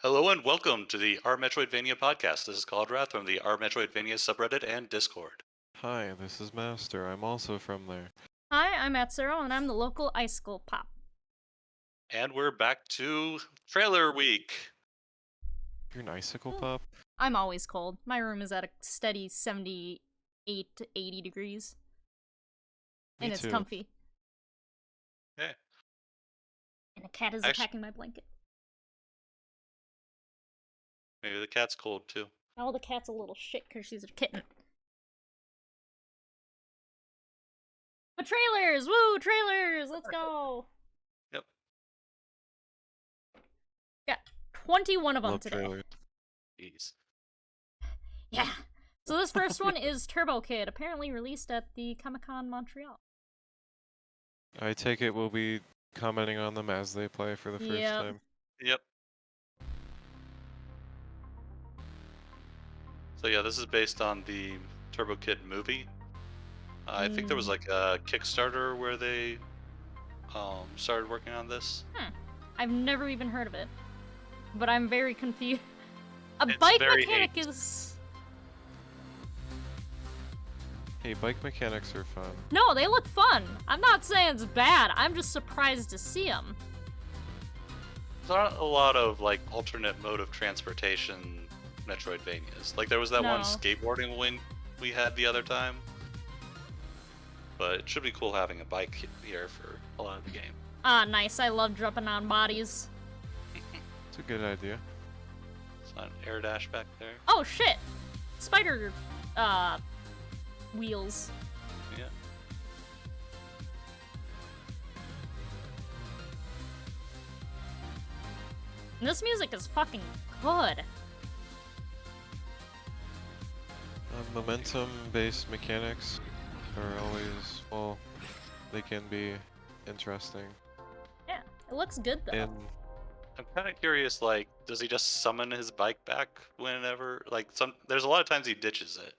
Hello and welcome to the Our Metroidvania Podcast. This is Cauldrath from the Our Metroidvania subreddit and Discord. Hi, this is Master. I'm also from there. Hi, I'm Atcero, and I'm the local icicle pop. And we're back to trailer week. You're an icicle pop? I'm always cold. My room is at a steady 78 to 80 degrees. Me and it's too. comfy. Okay. And a cat is attacking my blanket. Maybe the cat's cold too. Oh, the cat's a little shit because she's a kitten. But trailers! Woo! Trailers! Let's go! Yep. Got 21 of them Love today. trailers. Jeez. Yeah. So this first one is Turbo Kid, apparently released at the Comic-Con Montreal. I take it we'll be commenting on them as they play for the first time. Yep. So yeah, this is based on the Turbo Kid movie. I think there was like a Kickstarter where they started working on this. I've never even heard of it. But I'm very confused. It's Bike very mechanic hate. is... Hey, bike mechanics are fun. No, they look fun. I'm not saying it's bad. I'm just surprised to see them. There's not a lot of like alternate mode of transportation Metroidvanias. Like there was that one No. skateboarding wing we had the other time. But it should be cool having a bike here for a lot of the game. Ah, nice. I love jumping on bodies. It's a good idea. It's not an air dash back there. Oh, shit. Spider, wheels. Yeah. And this music is fucking good. Momentum-based mechanics are always, well, they can be interesting. Yeah, it looks good, though. And I'm kind of curious, like, does he just summon his bike back whenever? Like, there's a lot of times he ditches it.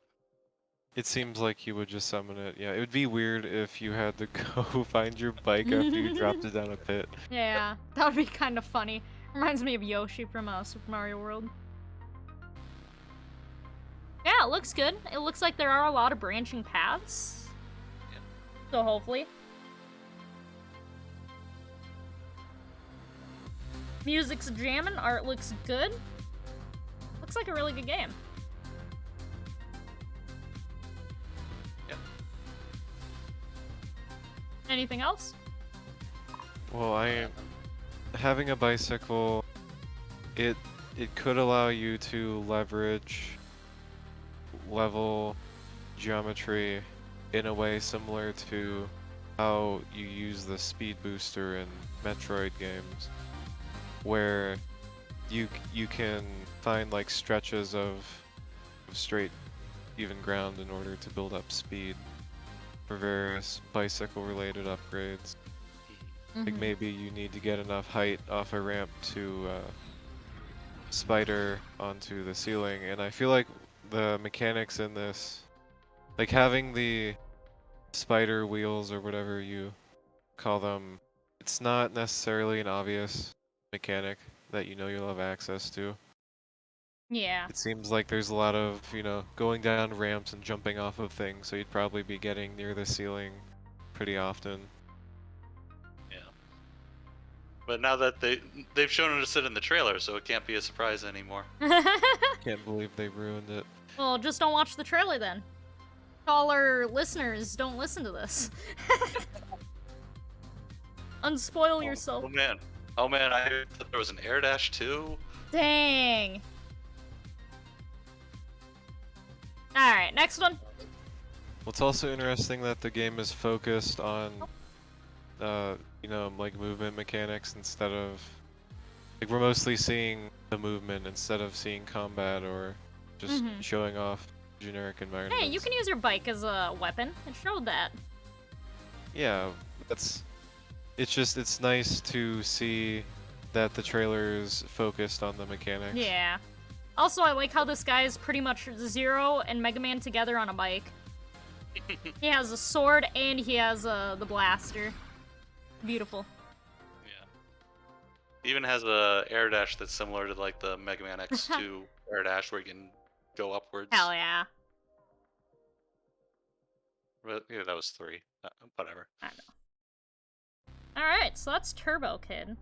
it seems like you would just summon it. Yeah, it would be weird if you had to go find your bike after you dropped it down a pit. Yeah, that would be kind of funny. Reminds me of Yoshi from Super Mario World. Yeah, it looks good. It looks like there are a lot of branching paths. Yeah. So hopefully. Music's jamming, art looks good. Looks like a really good game. Yep. Anything else? Well, having a bicycle, it could allow you to leverage level geometry in a way similar to how you use the speed booster in Metroid games, where you can find like stretches of straight even ground in order to build up speed for various bicycle related upgrades. Like maybe you need to get enough height off a ramp to spider onto the ceiling, and I feel like the mechanics in this, like having the spider wheels or whatever you call them, it's not necessarily an obvious mechanic that you'll have access to. Yeah. It seems like there's a lot of, going down ramps and jumping off of things, so you'd probably be getting near the ceiling pretty often. But now that they've shown us it in the trailer, so it can't be a surprise anymore. Can't believe they ruined it. Well, just don't watch the trailer then. All our listeners don't listen to this. Unspoil yourself. Oh man, I heard that there was an air dash too. Dang. Alright, next one. Well, it's also interesting that the game is focused on, like movement mechanics instead of, like we're mostly seeing the movement instead of seeing combat or just showing off generic environments. Hey, you can use your bike as a weapon. It showed that. Yeah, it's nice to see that the trailer's focused on the mechanics. Yeah. Also, I like how this guy is pretty much Zero and Mega Man together on a bike. He has a sword and he has the blaster. Beautiful. Yeah. Even has a air dash that's similar to like the Mega Man X2 air dash where you can go upwards. Hell yeah. But yeah, that was 3. Whatever. I know. Alright, so that's Turbo Kid.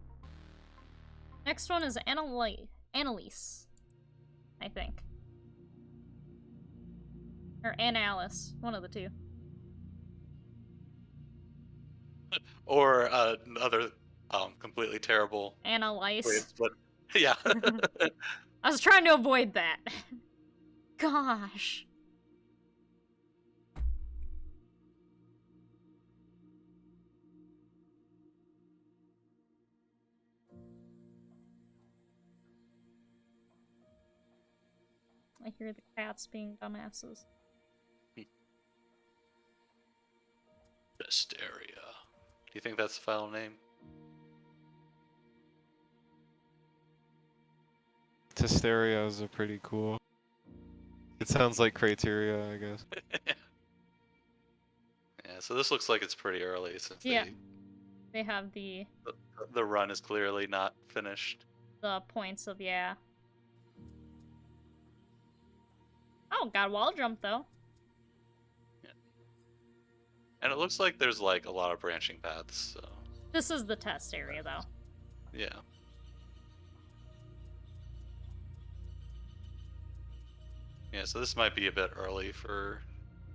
Next one is Analice, I think. Or Analice, one of the two. Or another completely terrible. Analice. But yeah. I was trying to avoid that. Gosh. I hear the cats being dumbasses. Hysteria. Do you think that's the final name? Testerios are pretty cool. It sounds like criteria, I guess. Yeah, so this looks like it's pretty early since they have the run is clearly not finished. points of, yeah. Oh, got a wall jump though. Yeah. And it looks like there's like a lot of branching paths, so. This is the test area though. Yeah. Yeah, so this might be a bit early for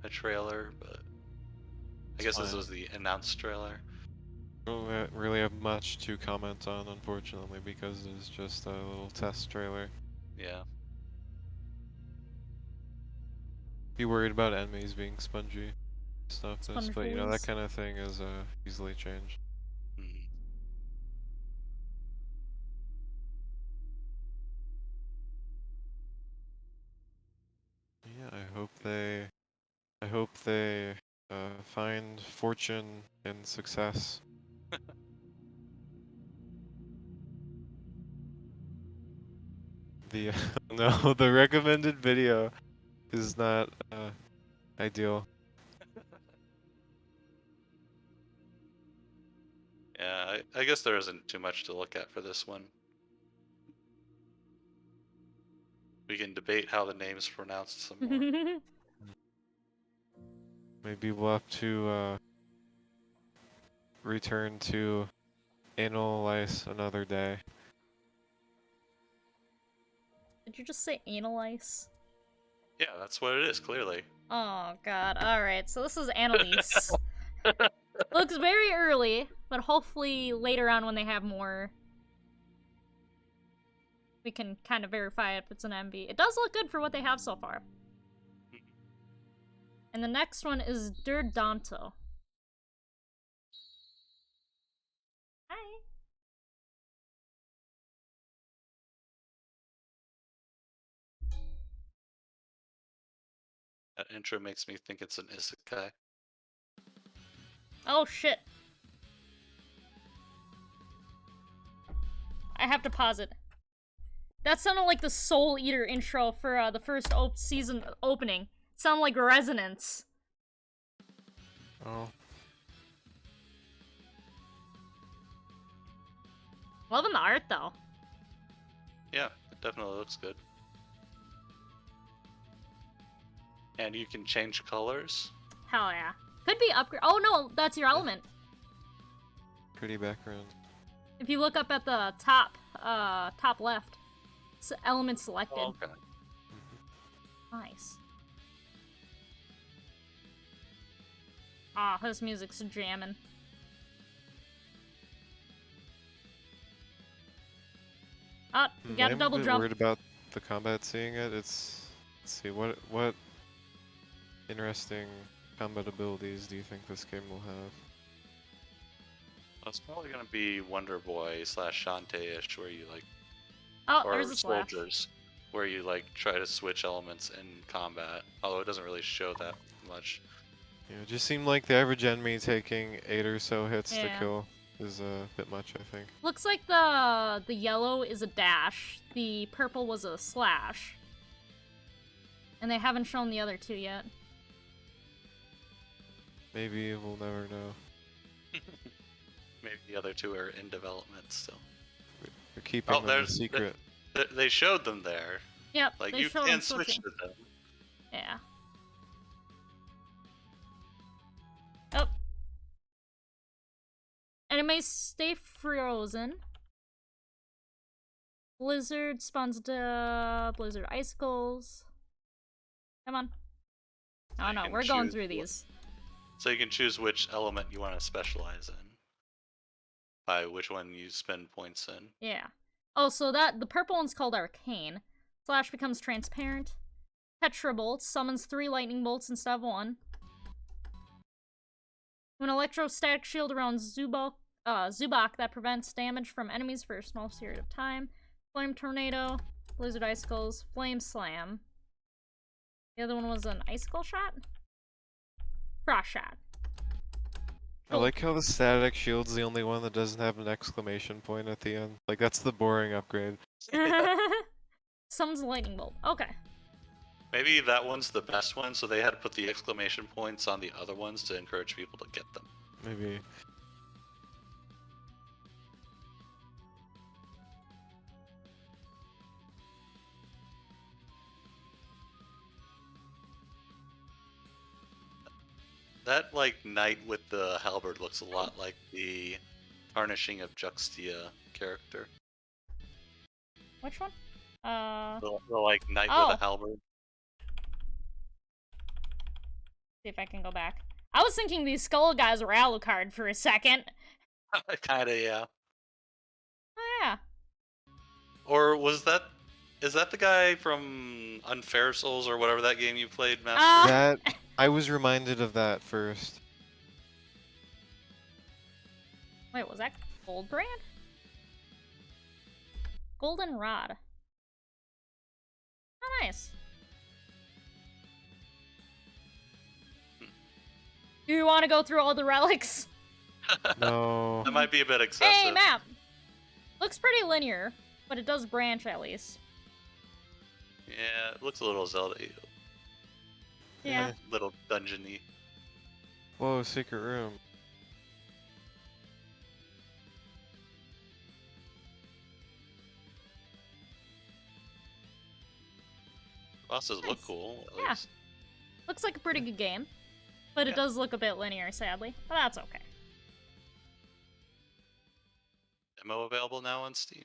a trailer, but I guess this was the announced trailer. I don't really have much to comment on, unfortunately, because it's just a little test trailer. Yeah. Be worried about enemies being spongy stuff, but you know, that Sponge kind of thing is easily changed. Mhm. Yeah, I hope they find fortune and success. The no, the recommended video is not ideal. Yeah, I guess there isn't too much to look at for this one. We can debate how the name's pronounced some more. Maybe we'll have to return to Analice another day. Did you just say Analice? Yeah, that's what it is, clearly. Oh god, alright, so this is Analice. Looks very early, but hopefully later on when they have more, we can kind of verify if it's an MV. It does look good for what they have so far. And the next one is DurDanto. Hi. That intro makes me think it's an isekai. Oh shit. I have to pause it. That sounded like the Soul Eater intro for the first season opening. It sounded like Resonance. Oh. Loving the art though. Yeah, it definitely looks good. And you can change colors. Hell yeah. Could be upgrade. Oh no, that's your element. Pretty background. If you look up at the top left, it's element selected. Oh, okay. Nice. Ah, this music's jamming. Ah, you got a double I'm a bit jump. worried about the combat seeing it. Let's see, what interesting combat abilities do you think this game will have? Well, it's probably gonna be Wonder Boy / Shantae-ish, where you like, Oh, or there's a slash. soldiers, where you like try to switch elements in combat. Although it doesn't really show that much. Yeah, it just seemed like the average enemy taking 8 or so hits to Yeah. kill is a bit much, I think. Looks like the yellow is a dash, the purple was a slash. And they haven't shown the other two yet. Maybe we'll never know. Maybe the other two are in development still. They're keeping Oh, them a there's secret. they showed them there. Yep, Like they you showed can them switch switching. to them. Yeah. Oh. Enemies stay frozen. Blizzard spawns blizzard icicles. Come on. So Oh you no, can we're going choose through what- these. So you can choose which element you want to specialize in. By which one you spend points in. Yeah. Oh, so the purple one's called Arcane. Slash becomes transparent. Petrabolt summons 3 lightning bolts instead of 1. An electrostatic shield around Zubok that prevents damage from enemies for a small period of time. Flame Tornado, Blizzard Icicles, Flame Slam. The other one was an Icicle Shot? Frost Shot. I like how the static shield's the only one that doesn't have an exclamation point at the end. Like, that's the boring upgrade. Summons a Lightning Bolt. Okay. Maybe that one's the best one, so they had to put the exclamation points on the other ones to encourage people to get them. Maybe. That, like, knight with the halberd looks a lot like the Tarnishing of Juxtia character. Which one? The like, knight Oh. with a halberd. See if I can go back. I was thinking these skull guys were Alucard for a second. Kinda, yeah. Oh yeah. Or is that the guy from Unfair Souls or whatever that game you played, Master? That, I was reminded of that first. Wait, was that Goldbrand? Golden Rod. Oh, nice. Do you want to go through all the relics? No. That might be a bit excessive. Hey, map! Looks pretty linear, but it does branch at least. Yeah, it looks a little Zelda-y. Yeah. Little dungeon-y. Whoa, secret room. Bosses look Nice. cool, at Yeah. least. Looks like a pretty good game. But it Yeah. does look a bit linear, sadly. But that's okay. Demo available now on Steam.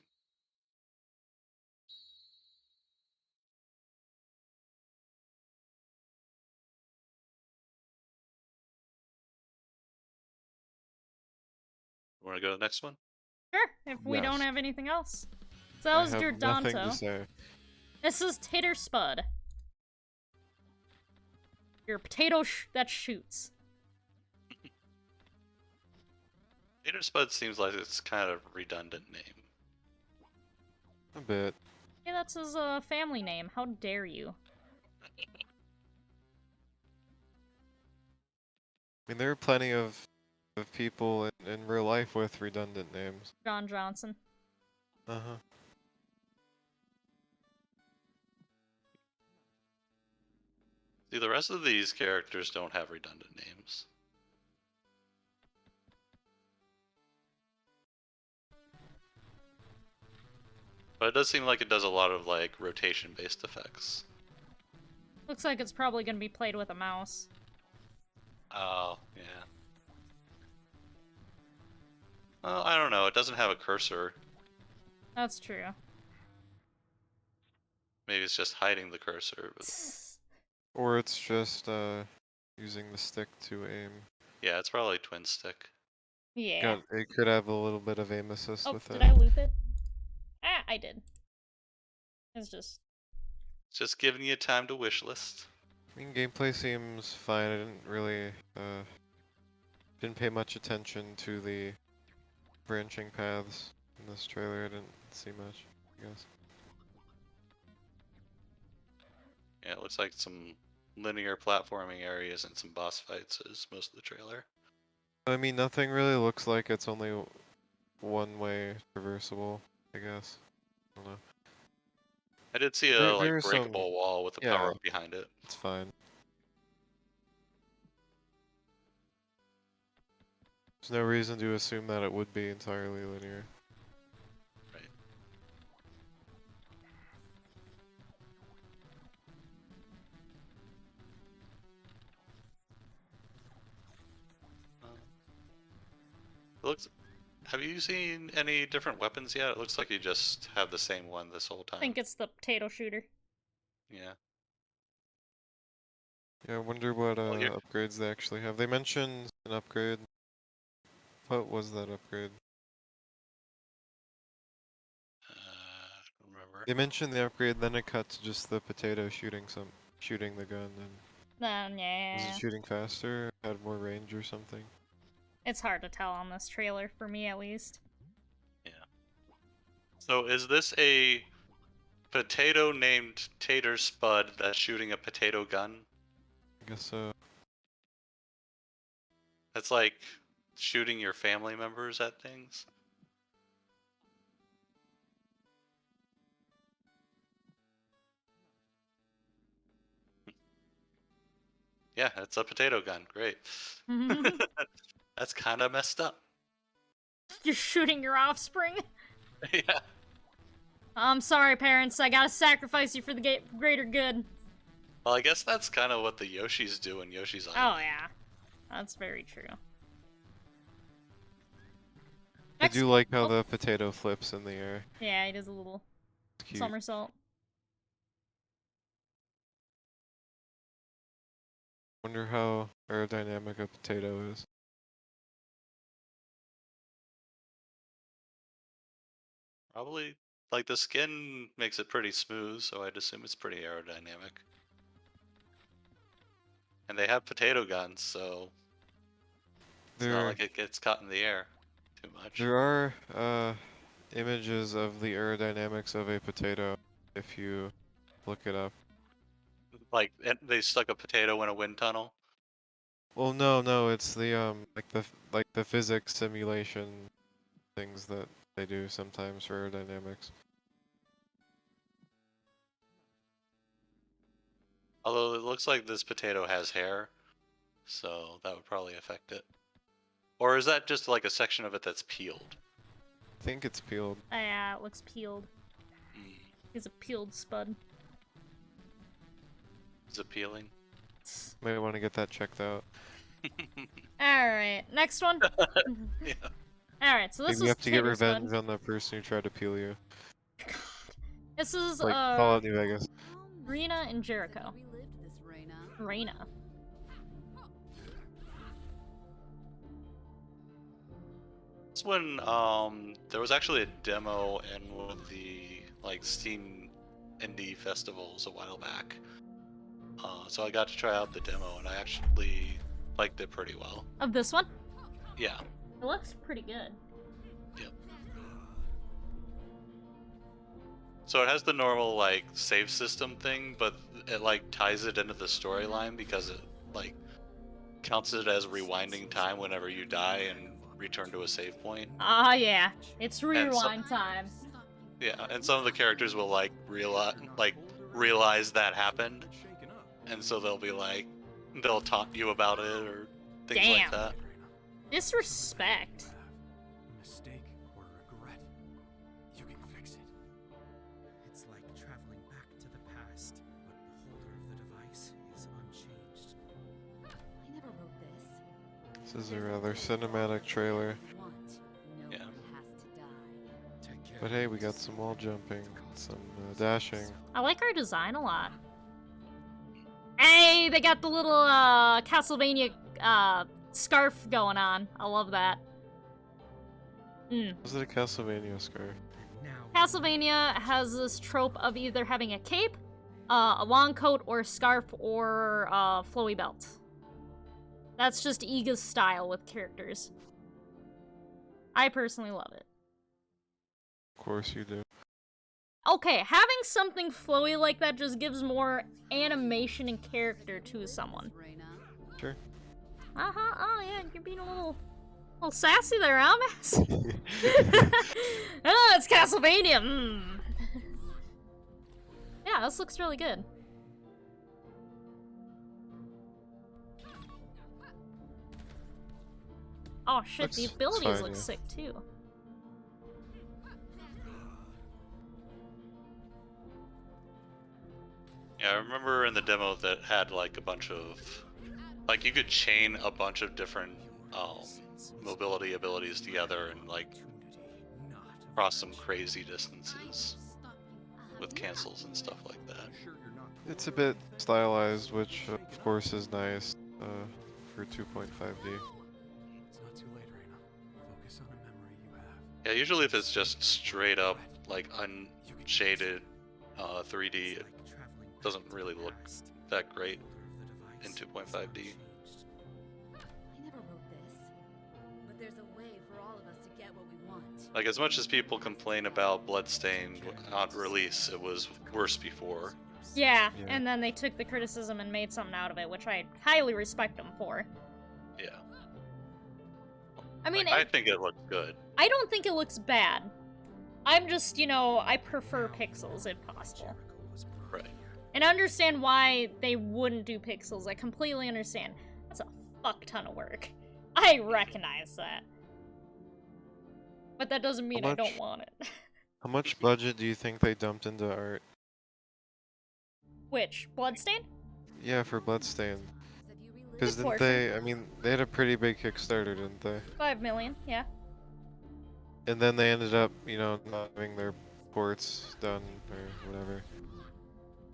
Want to go to the next one? Sure, if we don't Yes. have anything else. So that I was have nothing to DurDanto. say. This is Tater Spud. Your potato that shoots. Tater Spud seems like it's kind of a redundant name. A bit. Hey, that's his family name. How dare you? I mean, there are plenty of people in real life with redundant names. John Johnson. Uh-huh. See, the rest of these characters don't have redundant names. But it does seem like it does a lot of, like, rotation-based effects. Looks like it's probably gonna be played with a mouse. Oh, yeah. Well, I don't know. It doesn't have a cursor. That's true. Maybe it's just hiding the cursor. But Or it's just using the stick to aim. yeah, it's probably twin stick. Yeah. It could have a little bit of aim assist Oh, with did it. I loop it? Ah, I did. It's just... It's just giving you time to wish list. I mean, gameplay seems fine. I didn't really didn't pay much attention to the branching paths in this trailer. I didn't see much, I guess. Yeah, it looks like some linear platforming areas and some boss fights is most of the trailer. I mean, nothing really looks like it's only one-way traversable, I guess. I don't know. I did see a There like are some- breakable wall with a yeah. power up behind it. It's fine. There's no reason to assume that it would be entirely linear. looks. Have you seen any different weapons yet? It looks like you just have the same one this whole I time. think it's the potato shooter. Yeah. Yeah, I wonder what Well, here- upgrades they actually have. They mentioned an upgrade. What was that upgrade? I don't remember. They mentioned the upgrade, then it cut to just the potato shooting the gun, and was Yeah. it shooting faster? Had more range or something? It's hard to tell on this trailer, for me at least. Yeah. So is this a potato named Tater Spud that's shooting a potato gun? I guess so. That's like shooting your family members at things. Yeah, it's a potato gun. Great. That's kind of messed up. You're shooting your offspring? Yeah. I'm sorry, parents. I gotta sacrifice you for the greater good. Well, I guess that's kind of what the Yoshis do in Yoshi's Island. Oh, yeah. That's very true. I do like how the potato flips in the air. Yeah, he does a little It's cute. somersault. Wonder how aerodynamic a potato is. Probably, like, the skin makes it pretty smooth, so I'd assume it's pretty aerodynamic. And they have potato guns, so it's not like it gets caught in the air too much. There are images of the aerodynamics of a potato if you look it up. Like, they stuck a potato in a wind tunnel. Well, no, it's the like the physics simulation things that they do sometimes for aerodynamics. Although it looks like this potato has hair, so that would probably affect it. Or is that just like a section of it that's peeled? I think it's peeled. Yeah, it looks peeled. Mm. He's a peeled spud. Is it peeling? Might want to get that checked out. Alright, next one. Yeah. Alright, so this Maybe is you have to get Tater revenge Spud. on the person who tried to peel you. This is Like Fallout New Vegas. Reina and Jericho. Reina. This one, there was actually a demo in one of the like Steam indie festivals a while back. So I got to try out the demo, and I actually liked it pretty well. Of this one? Yeah. It looks pretty good. Yep. So it has the normal like save system thing, but it like ties it into the storyline because it like counts it as rewinding time whenever you die and return to a save point. Ah, yeah. It's rewind time. Yeah, and some of the characters will like realize that happened, and so they'll be like, they'll taunt you about it or things like Damn. that. Disrespect. Mistake or regret, you can fix it. It's like traveling back to the past, but the holder of the device is unchanged. I never wrote this. This is a rather cinematic trailer. Yeah. Take care. But hey, we got some wall jumping, some dashing. I like our design a lot. Hey, they got the little Castlevania scarf going on. I love that. Was it a Castlevania scarf? Now Castlevania has this trope of either having a cape, a long coat, or a scarf, or a flowy belt. That's just Iga's style with characters. I personally love it. Of course you do. Okay, having something flowy like that just gives more animation and character to someone. Sure. Oh yeah, you're being a little sassy there, huh, Mass? Oh, it's Castlevania. Yeah, this looks really good. Oh shit, the Looks abilities fine, look yeah. sick too. Yeah, I remember in the demo that had like a bunch of, like you could chain a bunch of different mobility abilities together and like cross some crazy distances with cancels and stuff like that. It's a bit stylized, which of course is nice for 2.5D. It's not too late, Reina. Focus on a memory you have. Yeah, usually if it's just straight up like unshaded 3D, it doesn't really look that great in 2.5D. I never wrote this, but there's a way for all of us to get what we want. Like, as much as people complain about Bloodstained on release, it was worse before. Yeah, Yeah. and then they took the criticism and made something out of it, which I highly respect them for. Yeah. I mean, I think it looks good. I don't think it looks bad. I'm just, I prefer pixels if possible. Right. And I understand why they wouldn't do pixels. I completely understand. That's a fuck ton of work. I recognize that. But that doesn't mean I don't much- want it. How much budget do you think they dumped into art? Which? Bloodstain? Yeah, for Bloodstained. Have you relived Because Good didn't they, I mean, they had a pretty big Kickstarter, didn't they? 5 million, yeah. And then they ended up, not having their ports done or whatever.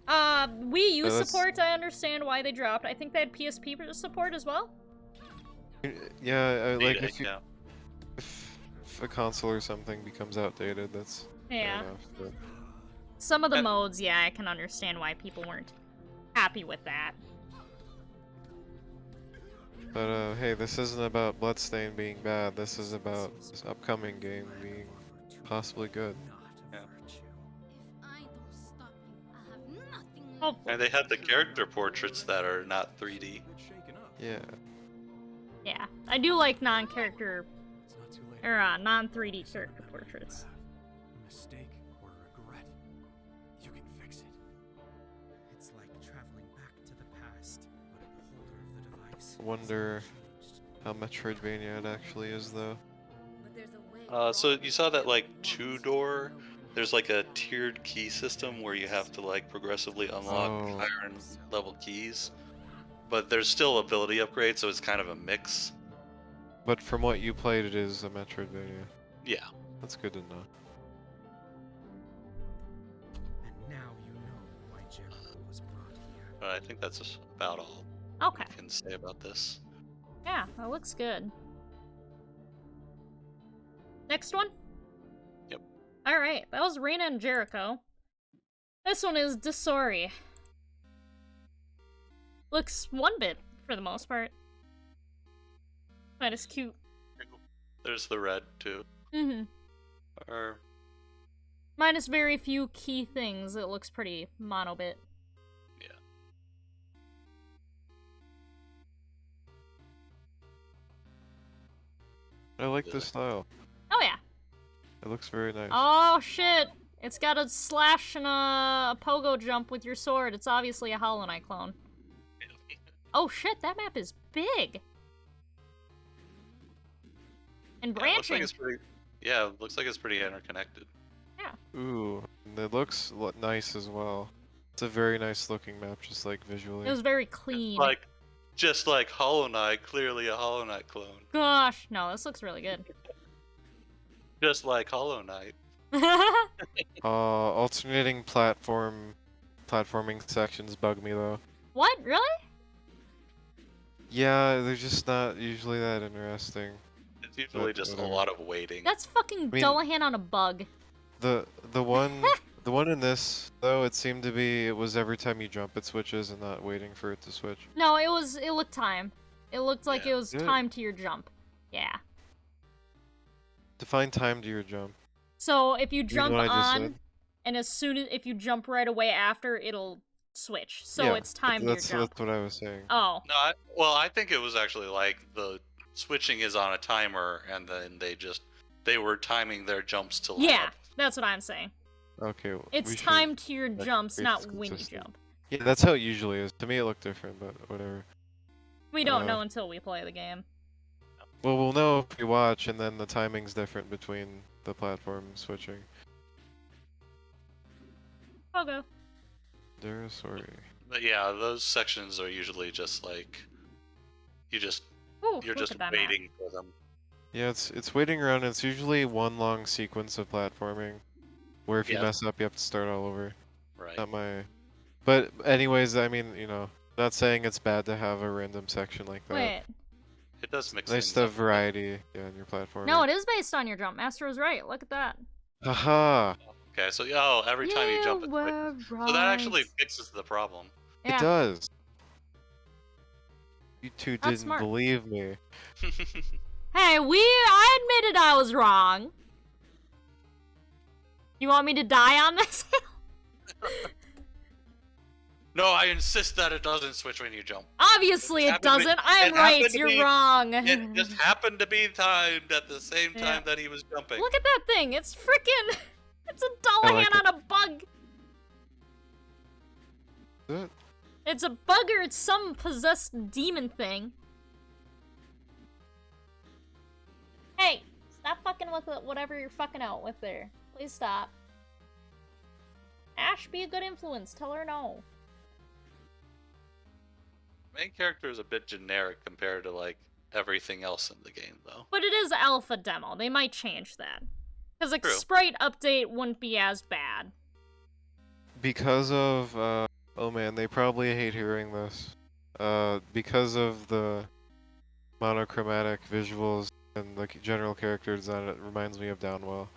Wii U that's- support, I understand why they dropped. I think they had PSP support as well. Yeah, like Need it, if, you, yeah. if a console or something becomes outdated, that's fair Yeah. enough. But Some of the And- modes, yeah, I can understand why people weren't happy with that. hey, this isn't about Bloodstain being bad. This is about this upcoming game being possibly good. Yeah. If I don't stop you, I have nothing left. Oh, And they have the character portraits that are not 3D. Yeah. yeah. I do like non-character, It's not too late. or non-3D character portraits. A mistake or a regret. You can fix it. It's like traveling back to the past, but the holder of the device. Wonder how Metroidvania it actually is, though. But there's a way for all So of you us saw to that get like what we two want. door. There's like a tiered key system where you have to like progressively unlock Oh. higher level keys, but there's still ability upgrades, so it's kind of a mix. But from what you played, it is a Metroidvania. Yeah. That's good to know. And now you know why Jericho was brought here. But I think that's just about all Okay. I can say about this. Yeah, that looks good. Next one? Yep. Alright, that was Reina and Jericho. This one is Derisory. Looks 1-bit for the most part. That is cute. There's the red too. Mm-hmm. Or Minus very few key things, it looks pretty mono-bit. yeah. I like the style. Oh yeah. It looks very nice. Oh shit! It's got a slash and a pogo jump with your sword. It's obviously a Hollow Knight clone. Oh shit, that map is big! And Yeah, it looks branching. like it's pretty. Yeah, it looks like it's pretty interconnected. Ooh, and it looks nice as well. It's a very nice looking map, just like visually. It was very clean. Like, just like Hollow Knight, clearly a Hollow Knight clone. Gosh, no, this looks really good. Just like Hollow Knight. Alternating platforming sections bug me though. What? Really? Yeah, they're just not usually that interesting. It's usually just a whatever. lot of waiting. That's fucking mean- Dullahan on a bug. The one in this though, it seemed to be it was every time you jump it switches and not waiting for it to switch. No, it looked timed. It looked like Yeah. it was Good. timed to your jump. Yeah. Define time to your jump. So if you You know jump what I just on, said? and as soon as if you jump right away after, it'll switch. So Yeah, it's timed to your That's jump. what I was saying. Oh. No, I think it was actually like the switching is on a timer, and then they were timing their jumps to line Yeah, up. that's what I'm saying. Okay, well, It's we should- timed to your that jumps, creates not when you consistent. jump. Yeah, that's how it usually is. To me, it looked different, but whatever. We don't Uh, know until we play the game. Well, we'll know if we watch, and then the timing's different between the platform switching. Pogo. Derisory. But yeah, those sections are usually just like you just Ooh, You're look just at that map. waiting for them. Yeah, it's waiting around. It's usually one long sequence of platforming, where if you Yeah. mess up, you have to start all over. Right. Not my. But anyways, I mean, not saying it's bad to have a random section like that. Wait. It does mix Nice things to have up. variety, yeah, in your platform. No, it is based on your jump. Master was right. Look at that. Haha! Okay, so every time you jump, it's were right. So that actually fixes the problem. Yeah. It does. You two That's didn't smart. believe me. Hey, I admitted I was wrong. You want me to die on this? No, I insist that it doesn't switch when you jump. Obviously it doesn't. I'm it right. happened to You're be- wrong. It just happened to be timed at the same Yeah. time that he was jumping. Look at that thing. It's freaking. It's a dollar like hand on a bug. Is it? It's a bug or it's some possessed demon thing. Hey, stop fucking with whatever you're fucking out with there. Please stop. Ash, be a good influence. Tell her no. Main character is a bit generic compared to like everything else in the game, though. But it is alpha demo. They might change that. Because a True. sprite update wouldn't be as bad. Because of, oh man, they probably hate hearing this. Because of the monochromatic visuals and the general character design, it reminds me of Downwell.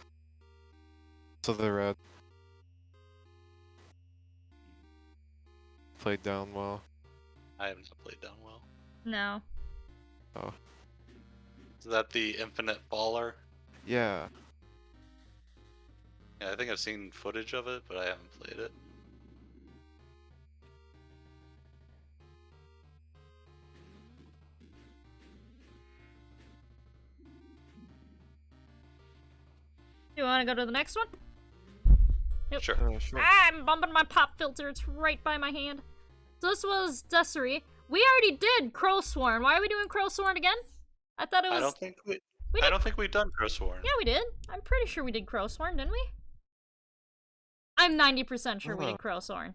So the red. Played Downwell. I haven't played down well. No. Oh. Is that the Infinite Faller? Yeah. Yeah, I think I've seen footage of it, but I haven't played it. You want to go to the next one? Yep. Sure. Sure. Ah, I'm bumping my pop filter. It's right by my hand. So this was Derisory. We already did Crowsworn. Why are we doing Crowsworn again? I thought it was. I don't think we. We I did- don't think we've done Crowsworn. Yeah, we did. I'm pretty sure we did Crowsworn, didn't we? I'm 90% sure we did Crowsworn.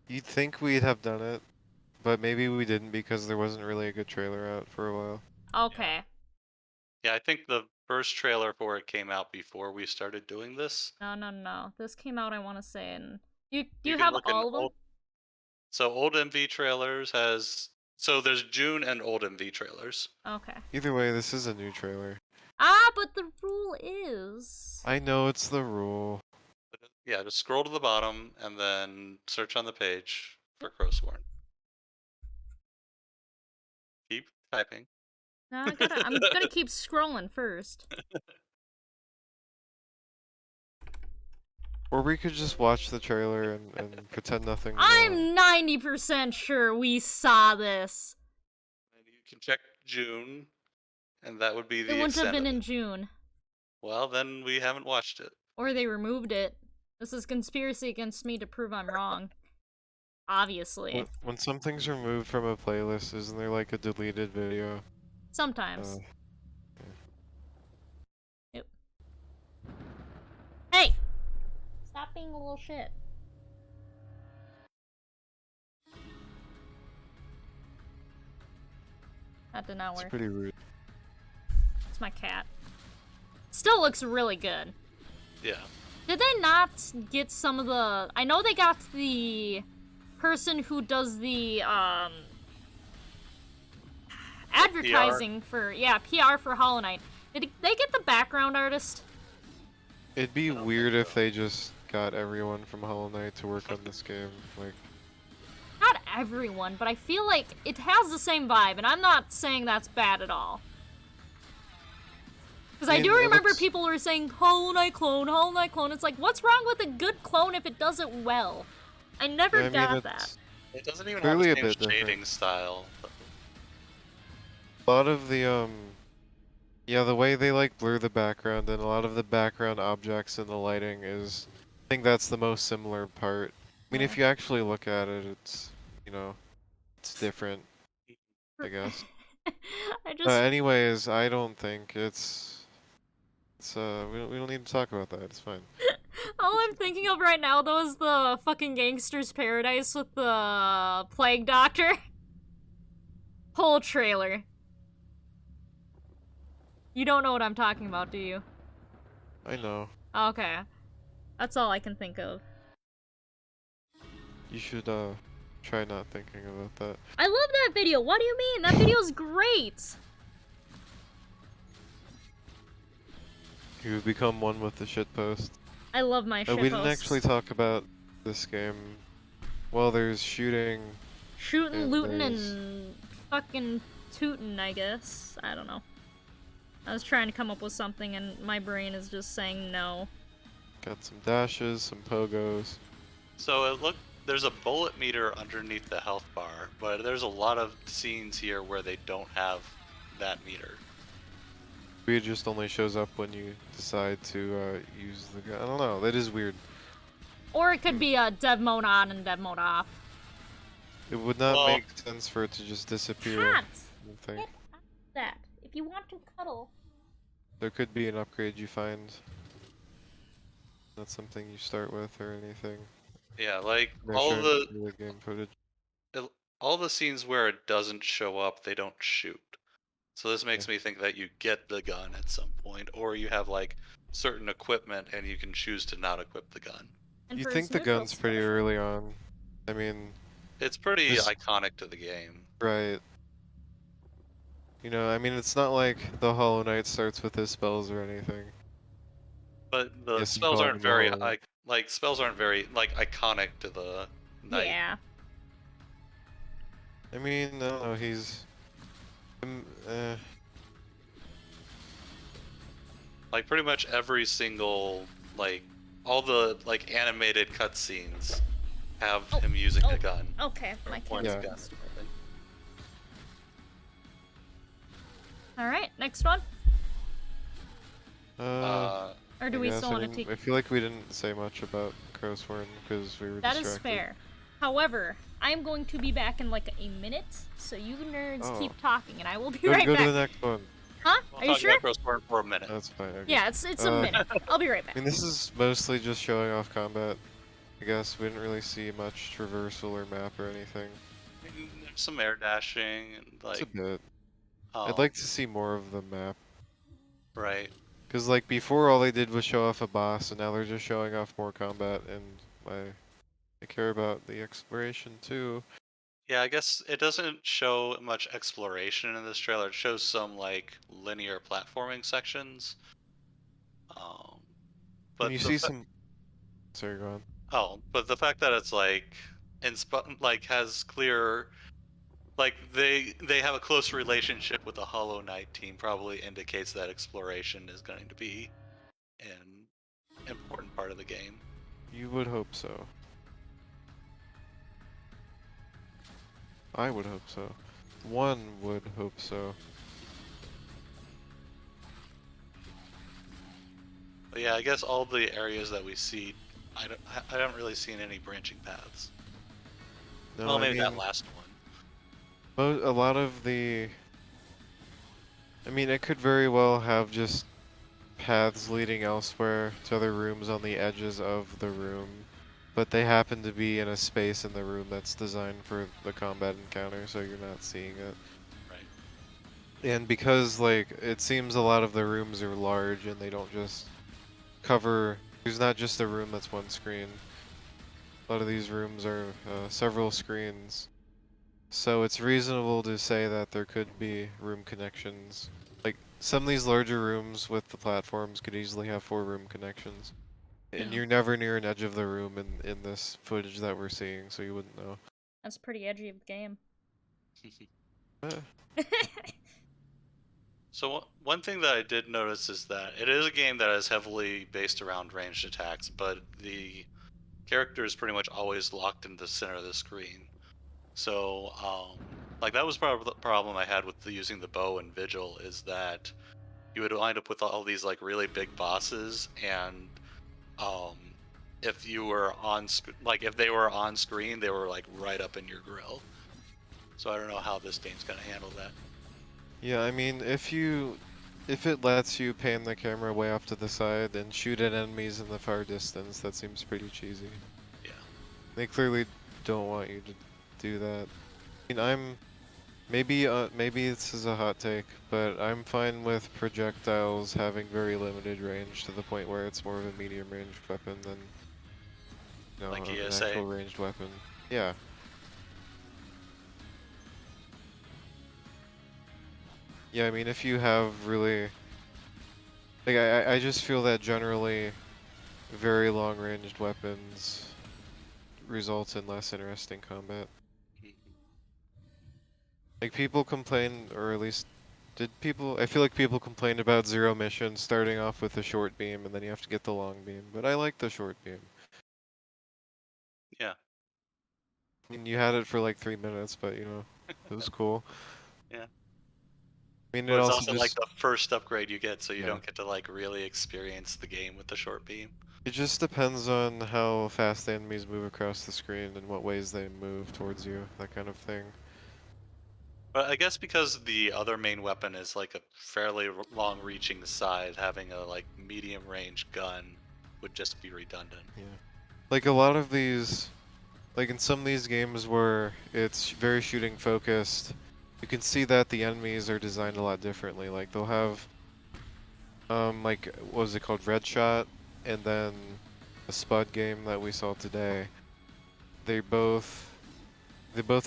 You'd think we'd have done it, but maybe we didn't because there wasn't really a good trailer out for a while. Okay. Yeah, I think the first trailer for it came out before we started doing this. No. This came out, I want to say, and you can have look in all of them? So old MV trailers has. So there's June and old MV trailers. Okay. Either way, this is a new trailer. Ah, but the rule is... I know it's the rule. Yeah, just scroll to the bottom and then search on the page for Crowsworn. Keep typing. No, I'm gonna keep scrolling first. Or we could just watch the trailer and pretend nothing. I'm 90% sure we saw this. And you can check June, and that would be the It wouldn't have extent been of in it. June. Well, then we haven't watched it. Or they removed it. This is conspiracy against me to prove I'm wrong. Obviously. When something's removed from a playlist, isn't there like a deleted video? Sometimes. Uh, Yep. Hey! Stop being a little shit. That did not It's work. pretty rude. It's my cat. Still looks really good. Yeah. Did they not get some of the... I know they got the person who does the, advertising for... Yeah, PR for Hollow Knight. Did they get the background artist? It'd be weird if they just got everyone from Hollow Knight to work on this game. Like, Not everyone, but I feel like it has the same vibe, and I'm not saying that's bad at all. Because I mean, do it remember looks- people were saying, Hollow Knight clone, Hollow Knight clone. It's like, what's wrong with a good clone if it does it well? I never I mean, got that. it's It doesn't even Clearly have a the bit same different. shading style. a lot of the yeah, the way they like blur the background and a lot of the background objects and the lighting is, I think that's the most similar part. I mean, if you actually look at it, it's, it's different, I guess. I just... Anyways, I don't think it's we don't need to talk about that. It's fine. All I'm thinking of right now, though, is the fucking Gangster's Paradise with the Plague Doctor. Whole trailer. You don't know what I'm talking about, do you? I know. Okay. That's all I can think of. You should try not thinking about that. I love that video. What do you mean? That video's great. You become one with the shitpost. I love my shitposts. We didn't actually talk about this game. Well, there's shooting. Shooting, looting, there's- and fucking tooting, I guess. I don't know. I was trying to come up with something and my brain is just saying no. Got some dashes, some pogos. So there's a bullet meter underneath the health bar, but there's a lot of scenes here where they don't have that meter. It just only shows up when you decide to use the gun. I don't know, that is weird. Or it could be a dev mode on and dev mode off. It would not Well- make sense for it to just disappear. Cat! I think. Get out of that. If you want to cuddle. There could be an upgrade you find. That's something you start with or anything. Yeah, like They're all showing the really game footage. all the scenes where it doesn't show up, they don't shoot. So this makes me think that you get the gun at some point, or you have like certain equipment and you can choose to not equip the gun. And You for think its the neutral gun's pretty special- early on. I mean, It's pretty This- iconic to the game. right. You know, I mean, it's not like the Hollow Knight starts with his spells or anything. But the Yes, you spells call aren't it very Hollow Knight. spells aren't very like iconic to the knight. Yeah. I mean, I don't know, he's... Like pretty much every single all the animated cutscenes have him using a gun. Okay, Or my points camera. a gun. Alright, next one. Or do I we guess. still I want to mean, take... I feel like we didn't say much about Crowsworn because we were That distracted. is fair. However, I'm going to be back in like a minute, so you nerds Oh. keep talking and I will be Go, right go back. to the next one. Huh? We'll Are you talk sure? about Crowsworn for a minute. That's fine. Okay. Yeah, it's a minute. I'll be right I back. mean, this is mostly just showing off combat. I guess we didn't really see much traversal or map or anything. There's some air dashing and It's a bit. I'd oh, like to see more of the map. right. Because, like, before all they did was show off a boss, and now they're just showing off more combat, and I care about the exploration, too. Yeah, I guess it doesn't show much exploration in this trailer. It shows some linear platforming sections. But And you see some... Sorry, go on. but the fact that it's has clear they have a close relationship with the Hollow Knight team probably indicates that exploration is going to be an important part of the game. You would hope so. I would hope so. One would hope so. But yeah, I guess all the areas that we see, I haven't really seen any branching paths. No, Well, I maybe that mean, last one. a lot of the... I mean, it could very well have just paths leading elsewhere to other rooms on the edges of the room, but they happen to be in a space in the room that's designed for the combat encounter, so you're not seeing it. Right. And because, like, it seems a lot of the rooms are large and they don't just cover... There's not just a room that's one screen. A lot of these rooms are several screens. So it's reasonable to say that there could be room connections. Like, some of these larger rooms with the platforms could easily have 4 room connections. And you're never near an edge of the room in this footage that we're seeing, so you wouldn't know. That's pretty edgy of the game. Eh, So one thing that I did notice is that it is a game that is heavily based around ranged attacks, but the character is pretty much always locked in the center of the screen. So, that was probably the problem I had with using the bow and Vigil, is that you would wind up with all these really big bosses, and if you were if they were on screen, they were right up in your grill. So I don't know how this game's gonna handle that. Yeah, I mean, if it lets you pan the camera way off to the side and shoot at enemies in the far distance, that seems pretty cheesy. Yeah. They clearly don't want you to do that. I mean, Maybe this is a hot take, but I'm fine with projectiles having very limited range to the point where it's more of a medium range weapon than Like an ESA. actual ranged weapon. Yeah. Yeah, I mean, if you have really, like, I just feel that generally very long-ranged weapons result in less interesting combat. Like, people complain, or at least I feel like people complained about Zero Mission starting off with the short beam and then you have to get the long beam, but I like the short beam. Yeah. I mean, you had it for like 3 minutes, but it was cool. Yeah. I mean, But it it's also also like just, the first upgrade you get, so you yeah. don't get to like really experience the game with the short beam. It just depends on how fast the enemies move across the screen and what ways they move towards you, that kind of thing. But I guess because the other main weapon is like a fairly long-reaching scythe, having a like medium-range gun would just be redundant. Yeah. Like a lot of these, like in some of these games where it's very shooting focused, you can see that the enemies are designed a lot differently. Like they'll have, like, what was it called, Red Shot, and then the Spud game that we saw today. They both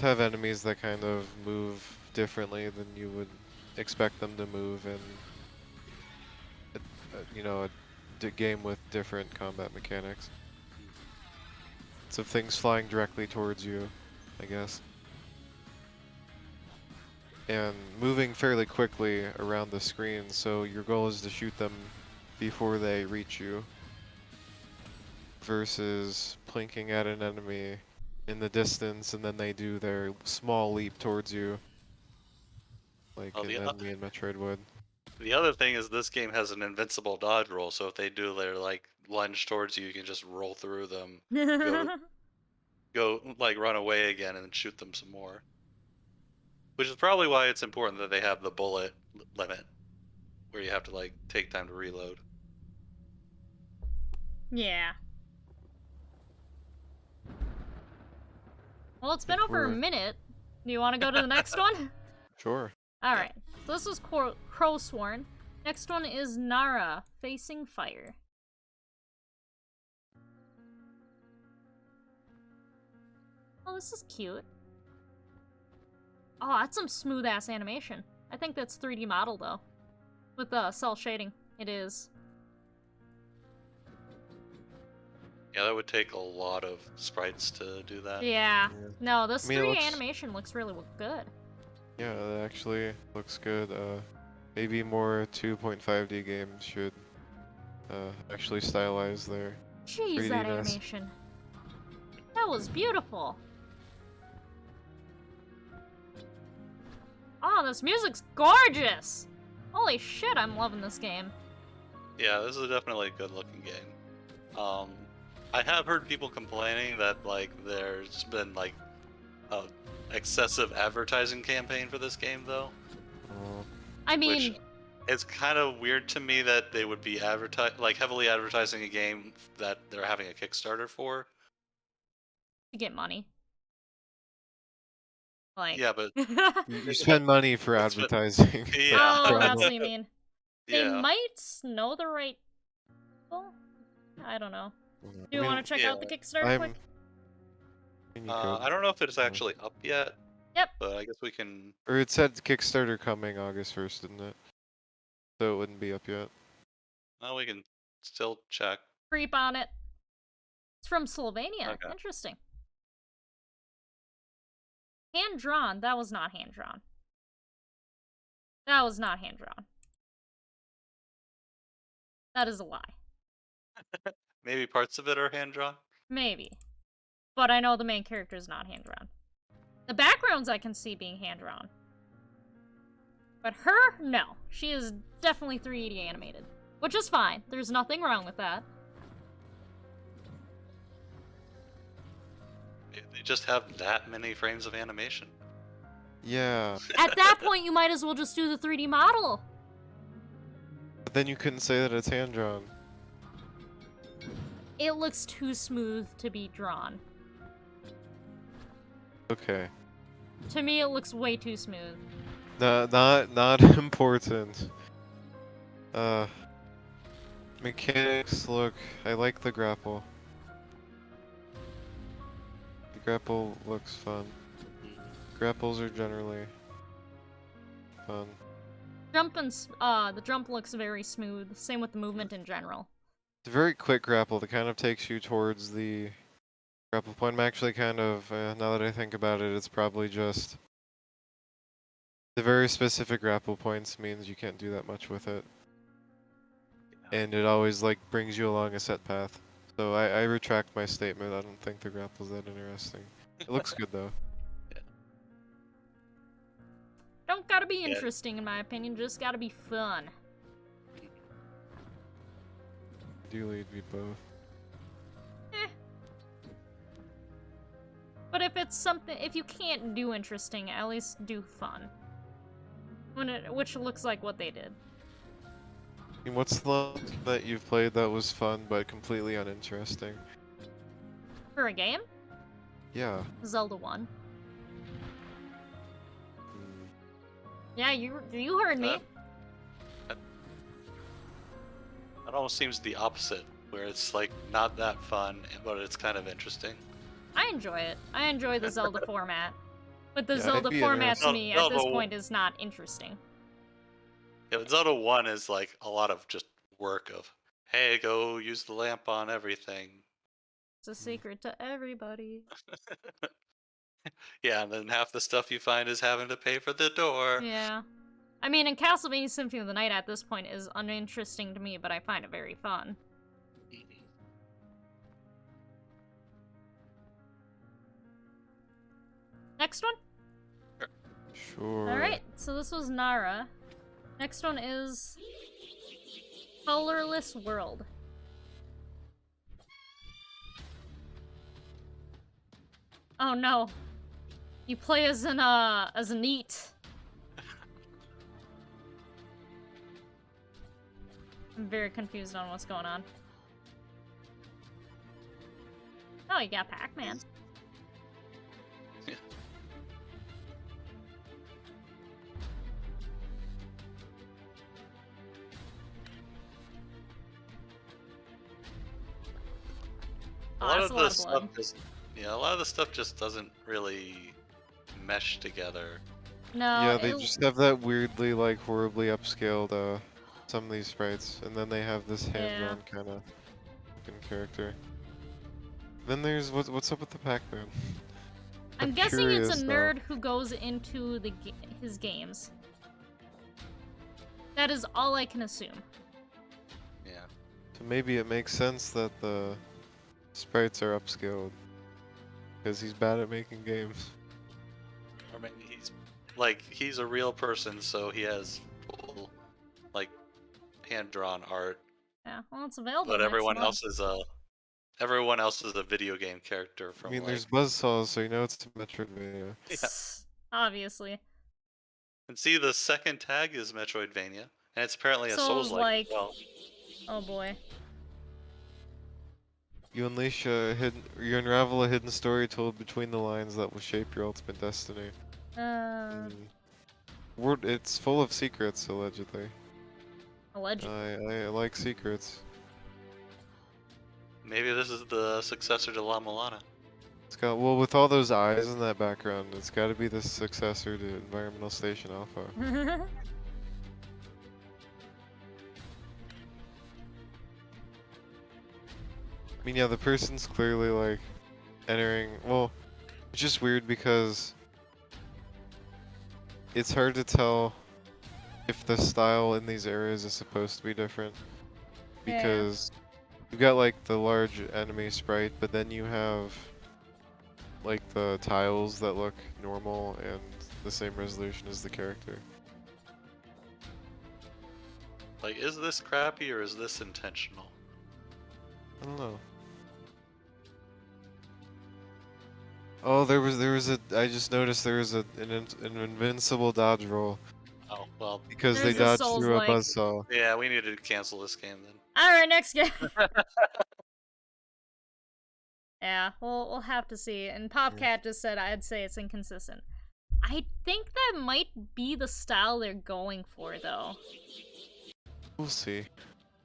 have enemies that kind of move differently than you would expect them to move in, a game with different combat mechanics. So things flying directly towards you, I guess. And moving fairly quickly around the screen, so your goal is to shoot them before they reach you. Versus plinking at an enemy in the distance and then they do their small leap towards you. Like an enemy in Metroid would. The other thing is this game has an invincible dodge roll, so if they do their like lunge towards you, you can just roll through them, go like run away again, and then shoot them some more. Which is probably why it's important that they have the bullet limit, where you have to like take time to reload. Yeah. Well, it's been over a minute. Do you want to go to the next one? Sure. Alright. So this was Crowsworn. Next one is Nara, Facing Fire. Oh, this is cute. Oh, that's some smooth-ass animation. I think that's 3D model, though. With the cell shading. It is. Yeah, that would take a lot of sprites to do that. Yeah. No, this I mean, 3D animation looks really good. Yeah, it actually looks good. Maybe more 2.5D games should actually stylize their Jeez, that 3D-ness. animation. That was beautiful. Oh, this music's gorgeous! Holy shit, I'm loving this game. Yeah, this is definitely a good-looking game. I have heard people complaining that like there's been like a excessive advertising campaign for this game, though. I mean, Which it's kind of weird to me that they would be heavily advertising a game that they're having a Kickstarter for. to get money. Like, Yeah, but You spend money for It's been- advertising. yeah, oh, that's what you mean. They yeah. might know the right people? I don't know. Do you want to check out the Kickstarter quick? I don't know if it's actually up yet. Yep. But I guess we can. Or it said Kickstarter coming August 1st, didn't it? So it wouldn't be up yet. Well, we can still check. Creep on it. It's from Slovenia. Okay. Interesting. Hand-drawn. That was not hand-drawn. That was not hand-drawn. That is a lie. Maybe parts of it are hand drawn. Maybe. But I know the main character is not hand-drawn. The backgrounds I can see being hand-drawn. But her, no. She is definitely 3D animated. Which is fine. There's nothing wrong with that. They just have that many frames of animation. Yeah. At that point, you might as well just do the 3D model. But then you couldn't say that it's hand-drawn. It looks too smooth to be drawn. Okay. To me, it looks way too smooth. Not important. Mechanics look. I like the grapple. The grapple looks fun. Grapples are generally fun. The jump looks very smooth. Same with the movement in general. It's a very quick grapple that kind of takes you towards the grapple point. I'm actually kind of, now that I think about it, it's probably just the very specific grapple points means you can't do that much with it. And it always like brings you along a set path. So I retract my statement. I don't think the grapple's that interesting. It looks good though. Don't gotta be interesting in my opinion, just gotta be fun. Ideally it'd be both. But if it's something, if you can't do interesting, at least do fun. Which looks like what they did. I mean, what's the last that you've played that was fun but completely uninteresting? For a game? Yeah. Zelda 1. Hmm. Yeah, you heard me. That almost seems the opposite, where it's like not that fun, but it's kind of interesting. I enjoy it. I enjoy the Zelda format. But the Yeah, Zelda it'd be format to me at Zelda this w- point is not interesting. Yeah, but Zelda 1 is like a lot of just work of, hey, go use the lamp on everything. It's a secret to everybody. Yeah, and then half the stuff you find is having to pay for the door. Yeah. I mean, in Castlevania Symphony of the Night at this point is uninteresting to me, but I find it very fun. Next one? Sure. Alright, so this was Nara. Next one is Colorless World. Oh no. You play as an Eat. I'm very confused on what's going on. Oh, you got Pac-Man. Yeah. Oh, A lot that's of a lot the of blood. stuff just, a lot of the stuff just doesn't really mesh together. No, Yeah, they just have that weirdly, like, horribly upscaled, some of these sprites, and then they have this hand-drawn kind of looking character. Then there's, what's up with the Pac-Man? I'm I'm guessing curious, it's a though. nerd who goes into his games. That is all I can assume. Yeah. So maybe it makes sense that the sprites are upscaled. Because he's bad at making games. Or maybe he's a real person, so he has full, like, hand-drawn art. Yeah, well, it's available. But next everyone month. else is a video game character from I mean, like, there's buzzsaws, so you know it's a Metroidvania. yeah. Obviously. And see, the second tag is Metroidvania, and it's apparently a Souls-like as well. Oh boy. You unleash you unravel a hidden story told between the lines that will shape your ultimate destiny. It's full of secrets, allegedly. Allegedly. I like secrets. Maybe this is the successor to La Milana. It's got, well, with all those eyes in that background, it's got to be the successor to Environmental Station Alpha. I mean, yeah, the person's clearly, like, entering... Well, it's just weird because it's hard to tell if the style in these areas is supposed to be different. Because you've got, like, the large enemy sprite, but then you have, like, the tiles that look normal and the same resolution as the character. Like, is this crappy or is this intentional? I don't know. Oh, there was I just noticed there was an invincible dodge roll Oh, well, because There's they a dodged through a Souls-like. buzzsaw. yeah, we needed to cancel this game then. Alright, next game. Yeah, we'll have to see. And Popcat just said I'd say it's inconsistent. I think that might be the style they're going for, though. We'll see.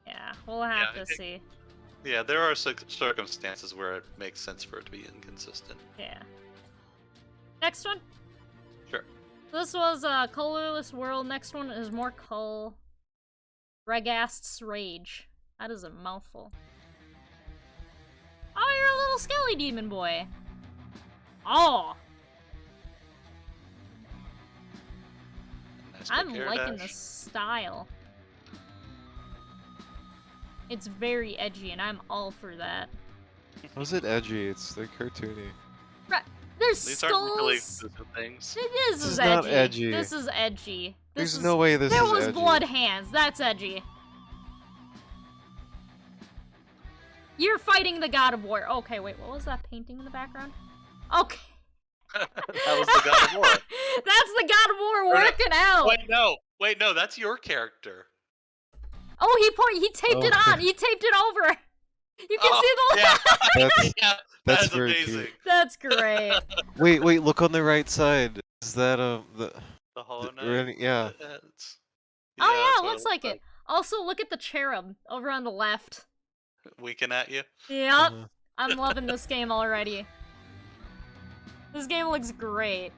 Yeah, we'll have I to think- see. Yeah, there are circumstances where it makes sense for it to be inconsistent. Yeah. Next one. Sure. This was Colorless World. Next one is Morkull. Ragast's Rage. That is a mouthful. Oh, you're a little skelly demon boy. Oh, Nice I'm quick air liking dash. the style. It's very edgy, and I'm all for that. How's it edgy? It's like cartoony. There's These skulls. aren't really exclusive things. This is is not edgy. edgy. This is edgy. This There's is... no way this There is was edgy. blood hands. That's edgy. You're fighting the God of War. Okay, wait, what was that painting in the background? Okay. That was the God of War. That's the God of War Or no, working out. Wait, no, that's your character. Oh, he taped it Oh. on. He taped it over. You can Oh, see the. yeah. That's- Yeah, that's that is very amazing. cute. That's great. Wait, look on the right side. Is that the The Hollow The- Knight. yeah. It's- Oh that's yeah, what looks like it. Also, look at the cherub over on the left. Winking at you. Yep, Uh, I'm loving this game already. This game looks great.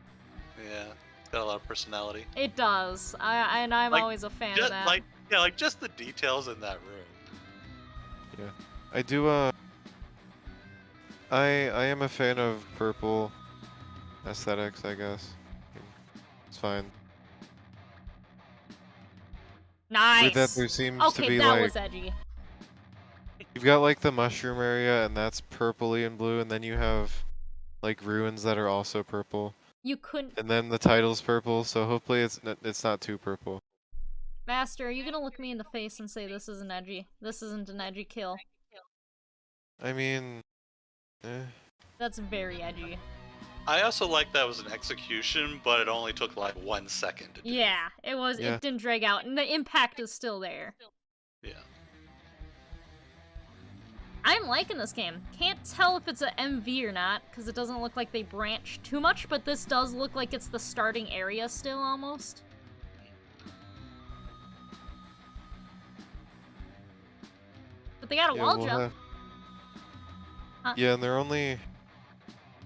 Yeah, it's got a lot of personality. It does. I'm Like, always a fan of Just, that. like just the details in that room. I do I am a fan of purple aesthetics, I guess. It's fine. Nice. With that there seems to Okay, be that like was edgy. you've got like the mushroom area and that's purpley and blue, and then you have like ruins that are also purple. You couldn't. And then the title's purple, so hopefully it's not too purple. Master, are you gonna look me in the face and say this isn't edgy? This isn't an edgy kill. I mean, That's very edgy. I also like that it was an execution, but it only took like 1 second to do. Yeah, it was. Yeah. It didn't drag out, and the impact is still there. Yeah. I'm liking this game. Can't tell if it's a MV or not, because it doesn't look like they branch too much, but this does look like it's the starting area still, almost. But they got a wall we'll jump. have- Huh? Yeah, and they're only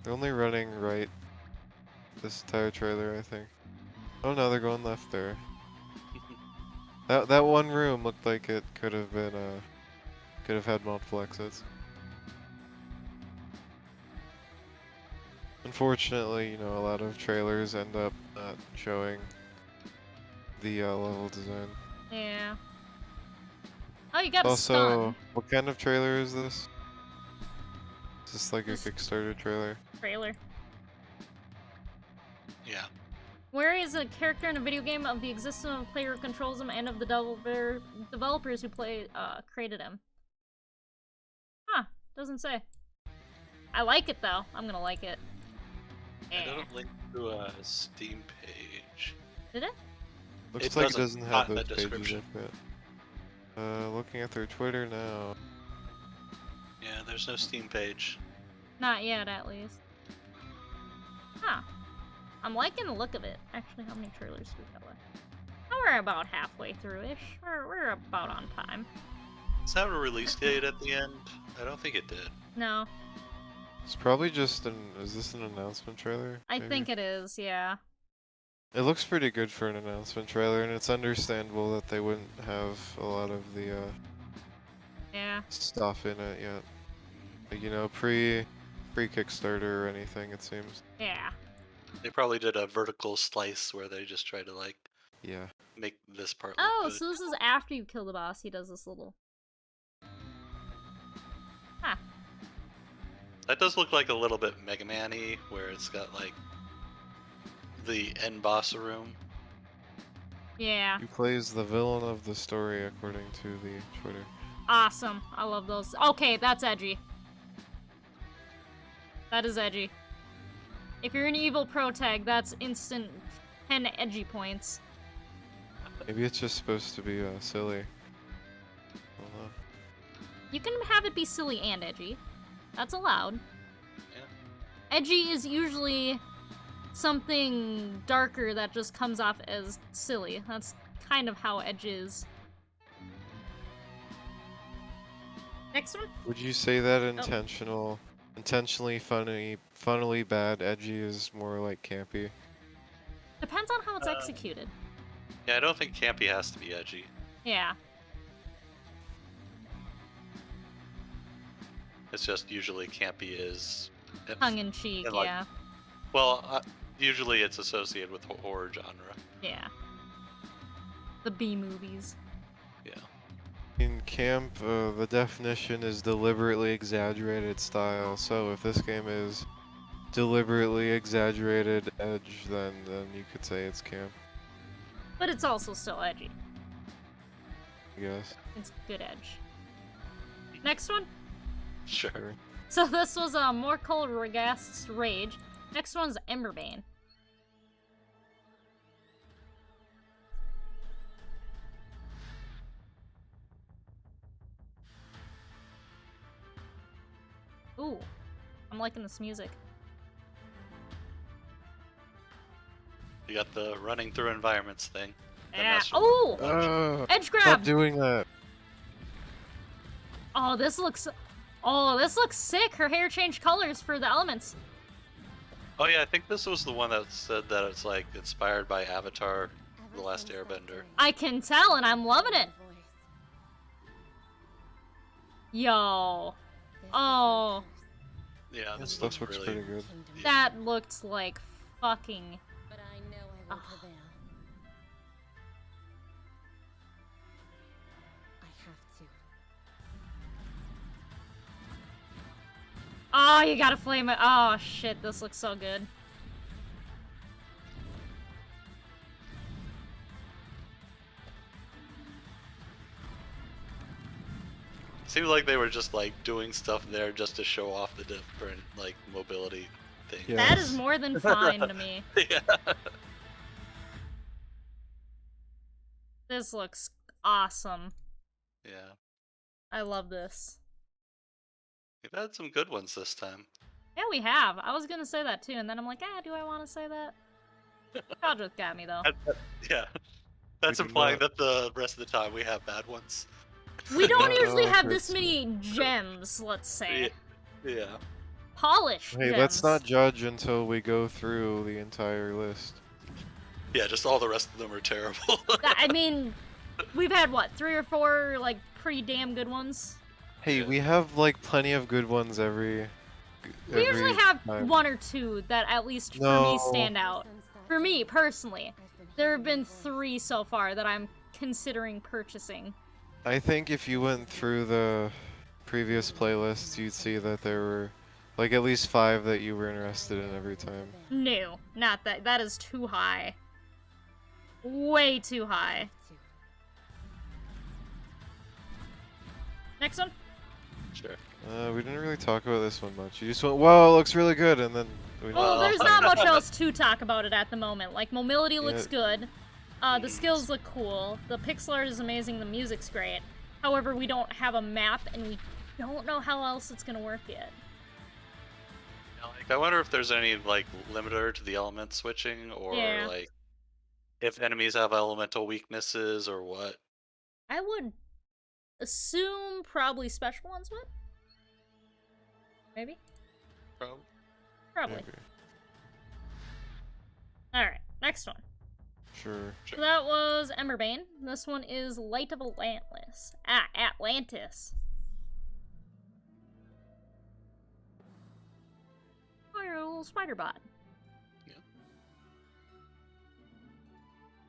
running right this entire trailer, I think. Oh no, they're going left there. That one room looked like it could have been could have had multiple exits. Unfortunately, you know, a lot of trailers end up not showing the level design. Yeah. Oh, you got a Also, stun what kind of trailer is this? Is this like a This- Kickstarter trailer? trailer. Yeah. Where is a character in a video game of the existence of a player who controls him and of the developers who created him? Huh, doesn't say. I like it though. I'm gonna like it. I Yeah. don't link to a Steam page. Did it? Looks It like it doesn't, doesn't not have in the those pages description. up yet. Looking at their Twitter now. Yeah, there's no Steam page. Not yet, at least. Huh. I'm liking the look of it. Actually, how many trailers do we got left? Oh, we're about halfway through-ish. We're about on time. Does that have a release date at the end? I don't think it did. No, It's probably just is this an announcement trailer? I maybe? think it is, yeah. It looks pretty good for an announcement trailer, and it's understandable that they wouldn't have a lot of the Yeah. stuff in it yet. Like, you know, pre-Kickstarter or anything, it seems. Yeah. They probably did a vertical slice where they just tried to like Yeah. make this part. Look Oh, good. so this is after you kill the boss. He does this little. Huh. That does look like a little bit Mega Man-y, where it's got like the end boss room. Yeah. He plays the villain of the story, according to the Twitter. Awesome. I love those. Okay, that's edgy. That is edgy. If you're an evil pro tag, that's instant 10 edgy points. Maybe it's just supposed to be silly. I don't know. You can have it be silly and edgy. That's allowed. Yeah. Edgy is usually something darker that just comes off as silly. That's kind of how Edge is. Next one? Would you say that intentionally funnily bad, edgy is more like campy? Depends on how it's executed. Yeah, I don't think campy has to be edgy. Yeah. It's just usually campy is Tongue in cheek, and, like, yeah. Well, usually it's associated with horror genre. Yeah. The B movies. Yeah. In camp, the definition is deliberately exaggerated style. So if this game is deliberately exaggerated edge, then you could say it's camp, But it's also still edgy. I guess. It's good edge. Next one? Sure. So this was Morkull Ragast's Rage. Next one's Emberbane. Ooh, I'm liking this music. You got the running through environments thing. and Yeah. that's your Oh, edge Stop grab. doing that. Oh, this looks sick. Her hair changed colors for the elements. Oh yeah, I think this was the one that said that it's like inspired by Avatar, The Last Airbender. I can tell, and I'm loving it. Yo. Oh, Yeah, this Stuff looks looks really. pretty good. Yeah. that looked like fucking. But I know I will Ah. prevail. I have to. Oh, you gotta flame it. Oh shit, this looks so good. Seemed like they were just like doing stuff there just to show off the different like mobility things. Yeah. That Yes. is more than fine to me. Yeah. This looks awesome. Yeah. I love this. We've had some good ones this time. Yeah, we have. I was gonna say that too, and then I'm like, do I want to say that? Cauldrath got me though. Yeah. That's We do implying not. that the rest of the time we have bad ones. We don't No, usually have it's- this many gems, let's say. Yeah. Polished Hey, gems. let's not judge until we go through the entire list. Yeah, just all the rest of them are terrible. I mean, we've had what, 3 or 4 like pretty damn good ones. Hey, we have like plenty of good ones every. We usually have time. 1 or 2 that at least for me No. stand out. For me personally, there have been 3 so far that I'm considering purchasing. I think if you went through the previous playlists, you'd see that there were like at least 5 that you were interested in every time. No, not that. That is too high. Way too high. Next one. Sure. We didn't really talk about this one much. You just went, "Whoa, it looks really good," and then we Well, Oh. there's not much else to talk about it at the moment. Like, mobility looks Yeah. good. The skills look cool. The pixel art is amazing. The music's great. However, we don't have a map, and we don't know how else it's gonna work yet. Yeah, like, I wonder if there's any like limiter to the element switching, or Yeah. like if enemies have elemental weaknesses or what. I would assume probably special ones would. Maybe? Probably. Probably. Maybe. Alright, next one. Sure. So that was Emberbane. This one is Light of Atlantis. Atlantis. Oh, you're a little spider bot. Yeah.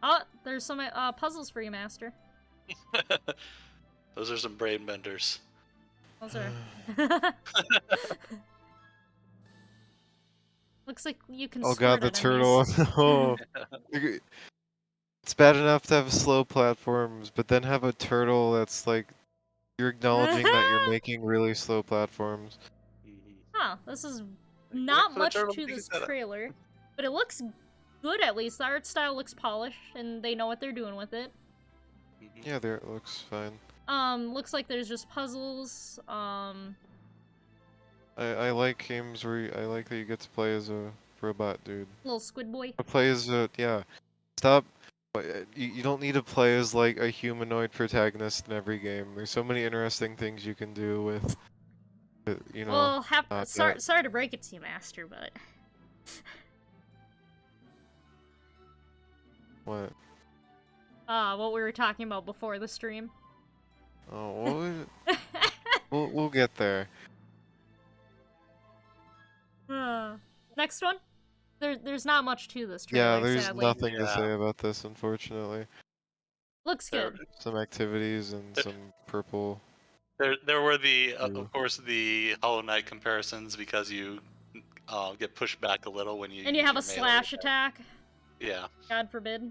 Oh, there's some puzzles for you, Master. Those are some brain benders. Those are. Looks like you can. Oh god, the squirt turtle. enemies. No. It's bad enough to have slow platforms, but then have a turtle that's like you're acknowledging that you're making really slow platforms. Mhm. Huh, this is not for the much turtle to to this get that- trailer, but it looks good at least. The art style looks polished, and they know what they're doing with it. Mhm. Yeah, there it looks fine. Looks like there's just puzzles. I like games where I like that you get to play as a robot dude. Little squid boy. Play as yeah. Stop. You don't need to play as like a humanoid protagonist in every game. There's so many interesting things you can do with, you know. Well, that. sorry to break it to you, Master, but What? what we were talking about before the stream. Oh, we'll get there. Next one. There's not much to this trailer. Yeah, there's sadly. nothing to Yeah. say about this, unfortunately. Looks good. Some activities and some purple. There were the Ooh. of course the Hollow Knight comparisons because you get pushed back a little when you And you use have a your melee slash attack. Yeah. God forbid.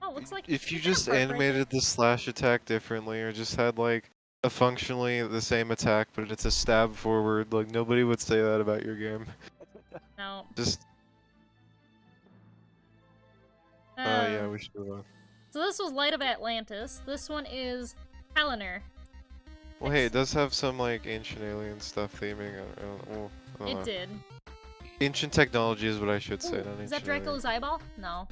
Oh, looks like If you it's got a just perk right animated the slash attack differently, or just had like a functionally the same attack, but it's a stab forward, like nobody would say that about your game. there. No. Just yeah, we should move on. So this was Light of Atlantis. This one is Kalinur. Well, hey, it does have some like ancient alien stuff theming. I don't It know. did. Ancient technology is what I should say, Ooh, not is that ancient alien. Draco's eyeball? No.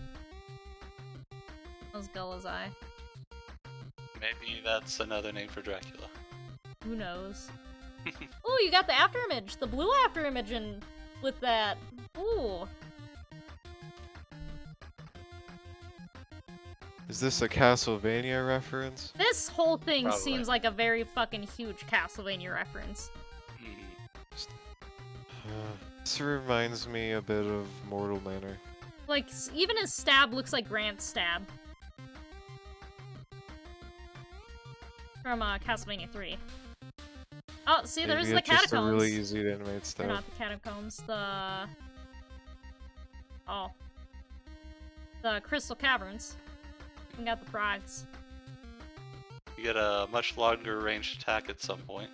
That was Gulla's eye. Maybe that's another name for Dracula. Who knows? Ooh, you got the after image, the blue after image, and with that. Ooh. Is this a Castlevania reference? This whole thing Probably. seems like a very fucking huge Castlevania reference. Mhm. This reminds me a bit of Mortal Manor. Like, even his stab looks like Grant's stab. From Castlevania 3. Oh, see, there's Maybe the it's just a catacombs. really easy to animate Or stuff. not the catacombs, the... Oh. The Crystal Caverns. We got the frogs. You get a much longer range attack at some point.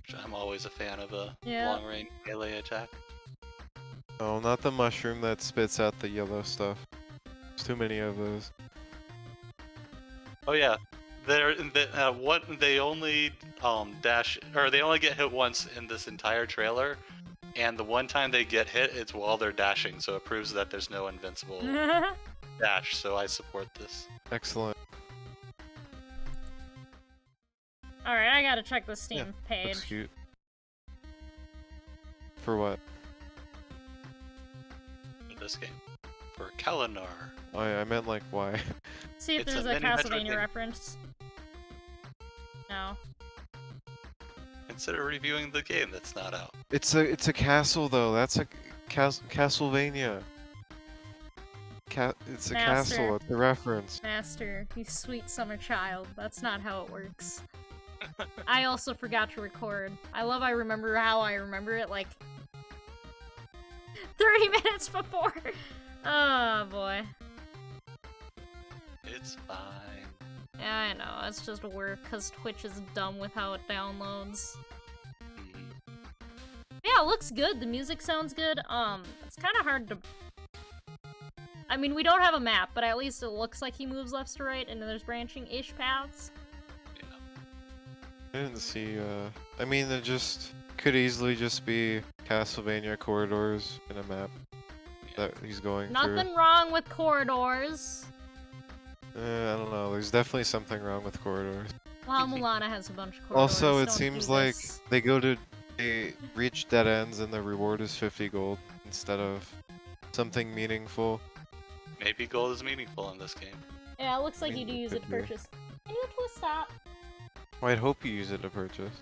Which I'm always a fan of a Yeah. long range melee attack. Oh, not the mushroom that spits out the yellow stuff. There's too many of those. Oh yeah, they only dash, or they only get hit once in this entire trailer, and the one time they get hit, it's while they're dashing, so it proves that there's no invincible dash. So I support this. Excellent. Alright, I gotta check the Steam Looks page. cute. For what? For this game, for Kalinur. Oh, I meant like why? See if It's there's a a mini Castlevania Metroidvania. reference. No. Consider reviewing the game that's not out. It's a castle though. That's a Castlevania. It's a Master. castle. It's a reference. Master, you sweet summer child. That's not how it works. I also forgot to record. I remember how I remember it, like 30 minutes before. Oh boy. It's fine. Yeah, I know. It's just work because Twitch is dumb with how it downloads. Mhm. Yeah, it looks good. The music sounds good. It's kind of hard to. I mean, we don't have a map, but at least it looks like he moves left to right, and there's branching-ish paths. I didn't see. I mean, it just could easily just be Castlevania corridors in a map that he's going through. Nothing wrong with corridors. I don't know. There's definitely something wrong with corridors. Well, Mulana has a bunch of corridors. Also, it don't seems do like this. they reach dead ends and the reward is 50 gold instead of something meaningful. Maybe gold is meaningful in this game. Yeah, it looks like you do Maybe use it to could be. purchase. Can you twist stop? Well, I'd hope you use it to purchase.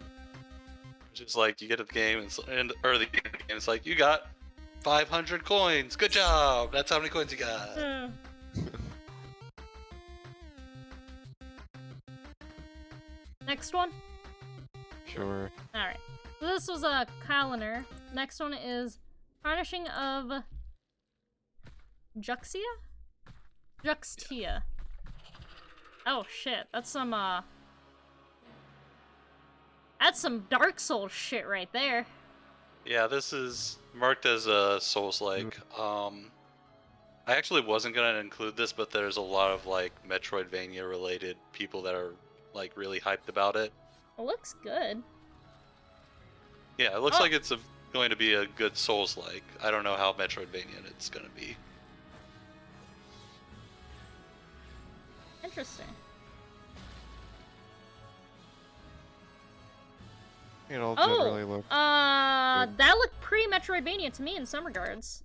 Just like you get to the game and early in the game, it's like you got 500 coins. Good job. That's how many coins you got. Next one. Sure. Alright. So this was a Kalinur. Next one is Tarnishing of Juxtia? Juxtia. Oh shit, that's some Dark Souls shit right there. Yeah, this is marked as a Souls-like. I actually wasn't gonna include this, but there's a lot of like Metroidvania-related people that are like really hyped about it. It looks good. Yeah, it looks Oh. like it's going to be a good Souls-like. I don't know how Metroidvania it's going to be. Interesting. It all Oh, generally look. that looked pre-Metroidvania to me in some regards.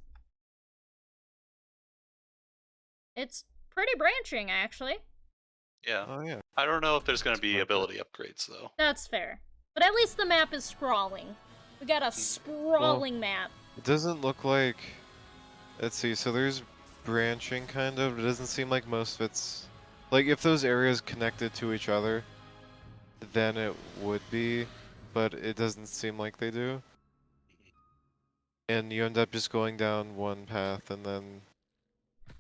It's pretty branching, actually. Yeah. Oh yeah. I don't know if there's going to be Like that. ability upgrades, though. That's fair. But at least the map is sprawling. We got a sprawling map. It doesn't look like. Let's see. So there's branching, kind of. It doesn't seem like most of it's. Like if those areas connected to each other, then it would be, but it doesn't seem like they do. And you end up just going down one path, and then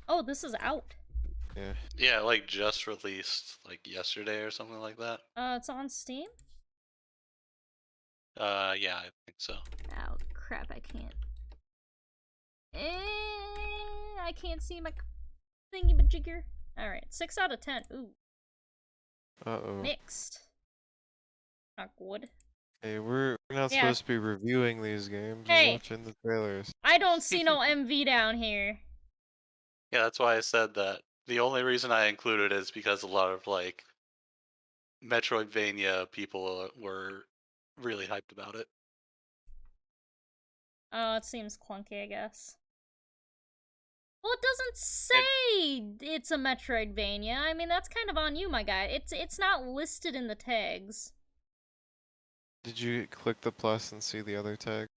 Oh, this is out. yeah. Yeah, like just released like yesterday or something like that. It's on Steam? Yeah, I think so. Oh, crap, I can't. I can't see my thingy-majigger. Alright, 6 out of 10. Ooh, Uh-oh. mixed. Not good. Hey, we're not Yeah. supposed to be reviewing these games. Hey. We're watching the trailers. I don't see no MV down here. Yeah, that's why I said that. The only reason I included it is because a lot of like Metroidvania people were really hyped about it. Oh, it seems clunky, I guess. Well, it doesn't say it's a Metroidvania. I mean, that's kind of on you, my guy. It's not listed in the tags. Did you click the plus and see the other tags?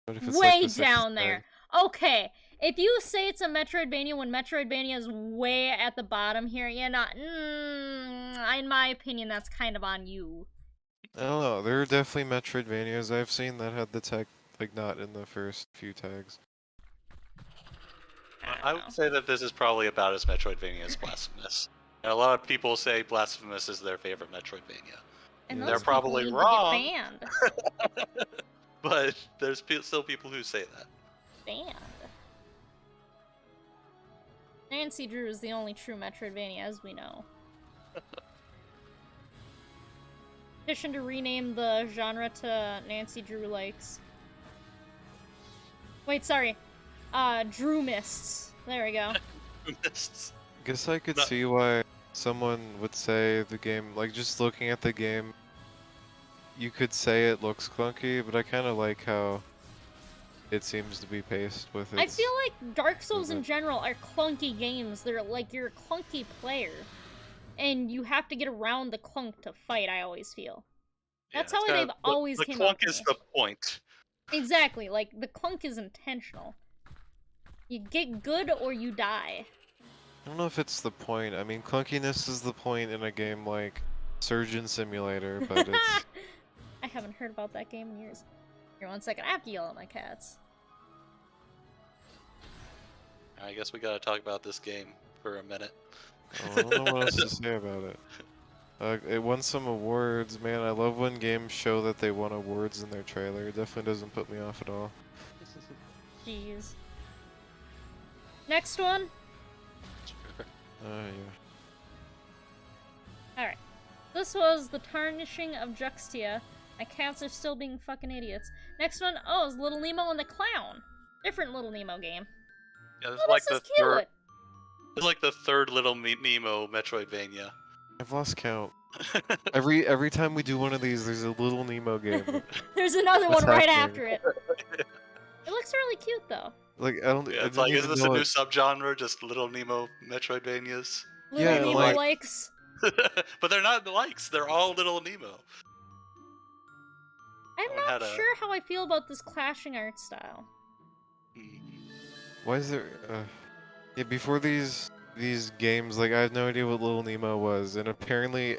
What if it's Way like the sixth down tag? there. Okay, if you say it's a Metroidvania when Metroidvania is way at the bottom here, you're not. In my opinion, that's kind of on you. I don't know. There are definitely Metroidvanias I've seen that had the tag like not in the first few tags. I would say that this is probably about as Metroidvania as Blasphemous. And a lot of people say Blasphemous is their favorite Metroidvania. And Yeah. those They're probably people wrong. need to get banned. But there's still people who say that. Banned. Nancy Drew is the only true Metroidvania, as we know. Petition to rename the genre to Nancy Drew likes. Wait, sorry. Drew Mists. There we go. Guess I could No. see why someone would say the game, like just looking at the game, you could say it looks clunky, but I kind of like how it seems to be paced with its... I feel like Dark Souls in movement. general are clunky games. They're like, you're a clunky player. And you have to get around the clunk to fight, I always feel. That's how they've always came The clunk up is with. the point. Exactly, like, the clunk is intentional. You get good or you die. I don't know if it's the point. I mean, clunkiness is the point in a game like Surgeon Simulator, but it's... I haven't heard about that game in years. Here, 1 second. I have to yell at my cats. I guess we gotta talk about this game for a minute. Oh, I don't know what else to say about it. It won some awards, man. I love when games show that they won awards in their trailer. It definitely doesn't put me off at all. Jeez. Next one. Yeah. Alright. This was the Tarnishing of Juxtia. My cats are still being fucking idiots. Next one, oh, it's Little Nemo and the Clown. Different Little Nemo game. Yeah, this Oh, is like this the is cute! third. This is like the third Little Nemo Metroidvania. I've lost count. Every time we do one of these, there's a Little Nemo game. There's another What's one right happening? after it. It looks really cute, though. Like I don't. Yeah, I it's didn't like, is even this a know new it- subgenre? Just Little Nemo Metroidvanias? Little Yeah, Nemo like- likes. But they're not likes. They're all Little Nemo. I'm Someone not had a- sure how I feel about this clashing art style. Why is there? Yeah, before these games, like I had no idea what Little Nemo was, and apparently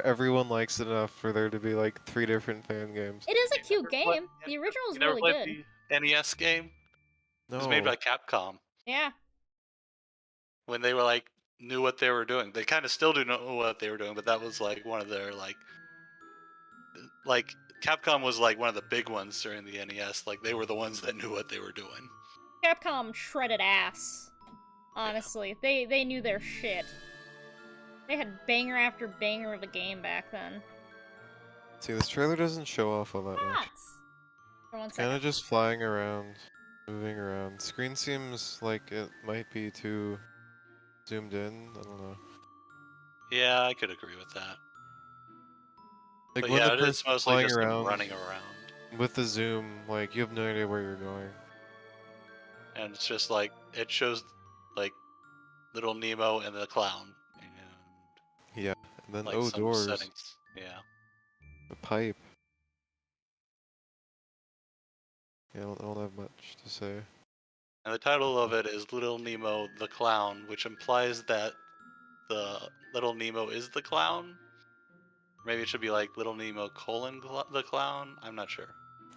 everyone likes it enough for there to be like 3 different fan games. It is a cute never played- game. The original is You never really played good. the NES game? It was made No. by Capcom. Yeah. When they were like knew what they were doing. They kind of still do know what they were doing, but that was like one of their like Capcom was like one of the big ones during the NES. Like they were the ones that knew what they were doing. Capcom shredded ass. Honestly, they knew their shit. They had banger after banger of a game back then. See, this trailer doesn't show off all that much. Cats. For 1 Kind second. of just flying around, moving around. Screen seems like it might be too zoomed in. I don't know. Yeah, I could agree with that. Like But when the yeah, it's person's mostly flying just him around running around. with the zoom, like you have no idea where you're going. And it's just like, it shows like little Nemo and the clown. And Yeah. And then like some doors, settings. Yeah. a pipe. Yeah, I don't have much to say. And the title of it is Little Nemo the Clown, which implies that the Little Nemo is the clown. Maybe it should be like Little Nemo the clown. I'm not sure.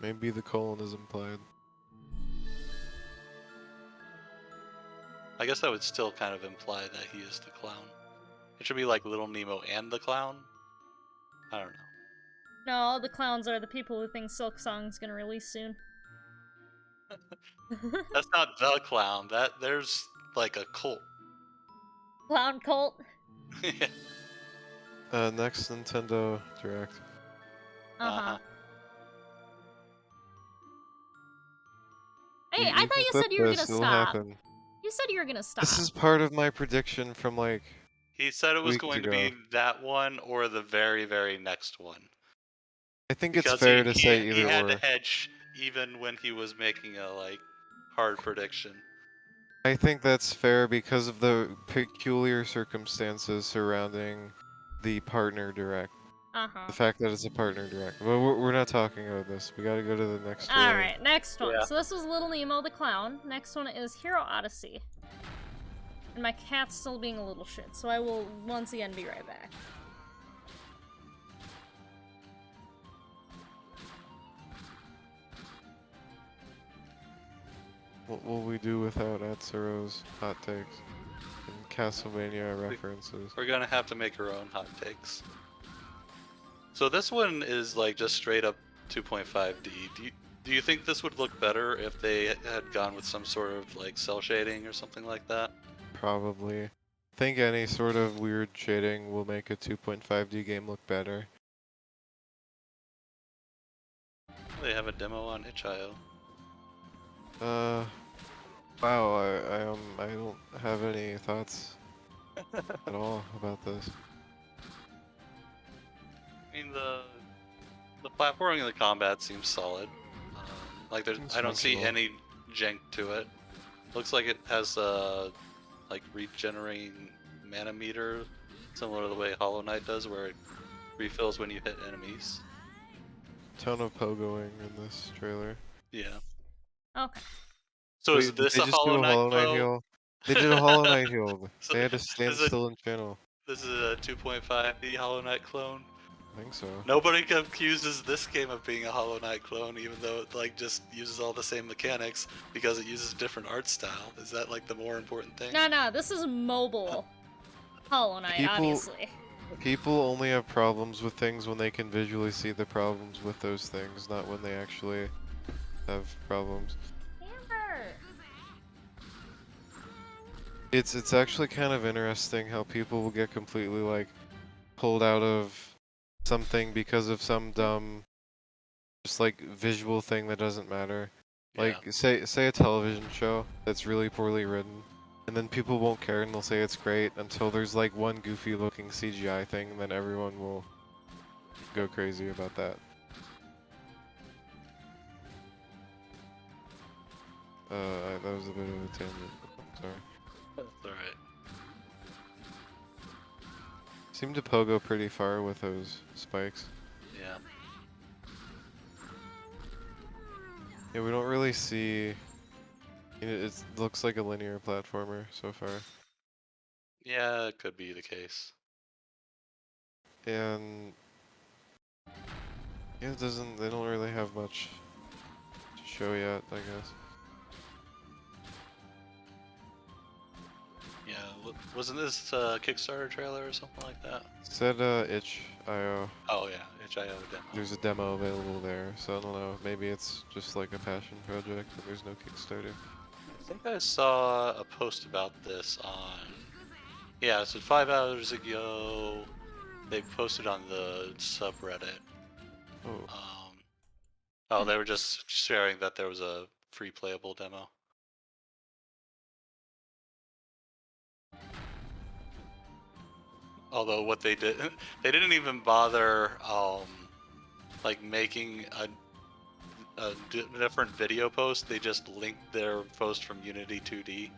Maybe the colon is implied. I guess that would still kind of imply that he is the clown. It should be like Little Nemo and the clown. I don't know. No, all the clowns are the people who think Silk Song's gonna release soon. That's not the clown. There's like a cult. Clown cult? Next Nintendo Direct. Uh-huh. Hey, You I thought can you flip said you were this, gonna it'll stop. happen. You said you were gonna stop. This is part of my prediction from like He said it was weeks going to ago. be that one or the very, very next one. I think it's Because fair to say he either had or. to hedge even when he was making a like hard prediction. I think that's fair because of the peculiar circumstances surrounding the partner direct. Uh-huh. The fact that it's a partner direct. Well, we're not talking about this. We gotta go to the next trailer. Alright, next one. Yeah. So this was Little Nemo the Clown. Next one is Hero Odyssey. And my cat's still being a little shit, so I will once again be right back. What will we do without Atcero's hot takes and Castlevania references? We're gonna have to make our own hot takes. So this one is like just straight up 2.5D. Do you think this would look better if they had gone with some sort of like cell shading or something like that? Probably. I think any sort of weird shading will make a 2.5D game look better. They have a demo on itch.io. Wow, I don't have any thoughts at all about this. I mean the platforming and the combat seems solid. Like Seems I don't see functional. any jank to it. Looks like it has like regenerating mana meter, similar to the way Hollow Knight does, where it refills when you hit enemies. Ton of pogoing in this trailer. Yeah. Okay. So is Wait, this did a they just do Hollow a Knight Hollow Knight clone? heal? They did a Hollow Knight heal. So They had to stand is it- still in channel. This is a 2.5D Hollow Knight clone. I think so. Nobody accuses this game of being a Hollow Knight clone, even though it like just uses all the same mechanics because it uses different art style. Is that like the more important thing? No, this is mobile Hollow Knight, People- obviously. People only have problems with things when they can visually see the problems with those things, not when they actually have problems. Amber! It's actually kind of interesting how people will get completely like pulled out of something because of some dumb just like visual thing that doesn't matter. Like Yeah. say a television show that's really poorly written and then people won't care and they'll say it's great until there's like one goofy looking CGI thing and then everyone will go crazy about that. That was a bit of a tangent. Sorry. That's alright. Seem to pogo pretty far with those spikes. Yeah. Yeah, we don't really see. It looks like a linear platformer so far, Yeah, it could be the case. and yeah, it doesn't. They don't really have much to show yet, I guess. Yeah, wasn't this a Kickstarter trailer or something like that? It said itch.io. Oh yeah, itch.io demo. There's a demo available there, so I don't know. Maybe it's just like a passion project and there's no Kickstarter. I think I saw a post about this on. Yeah, so 5 hours ago, they posted on the subreddit. Oh, Oh, they were just sharing that there was a free playable demo. Although what they did, they didn't even bother like making a different video post. They just linked their post from Unity 2D.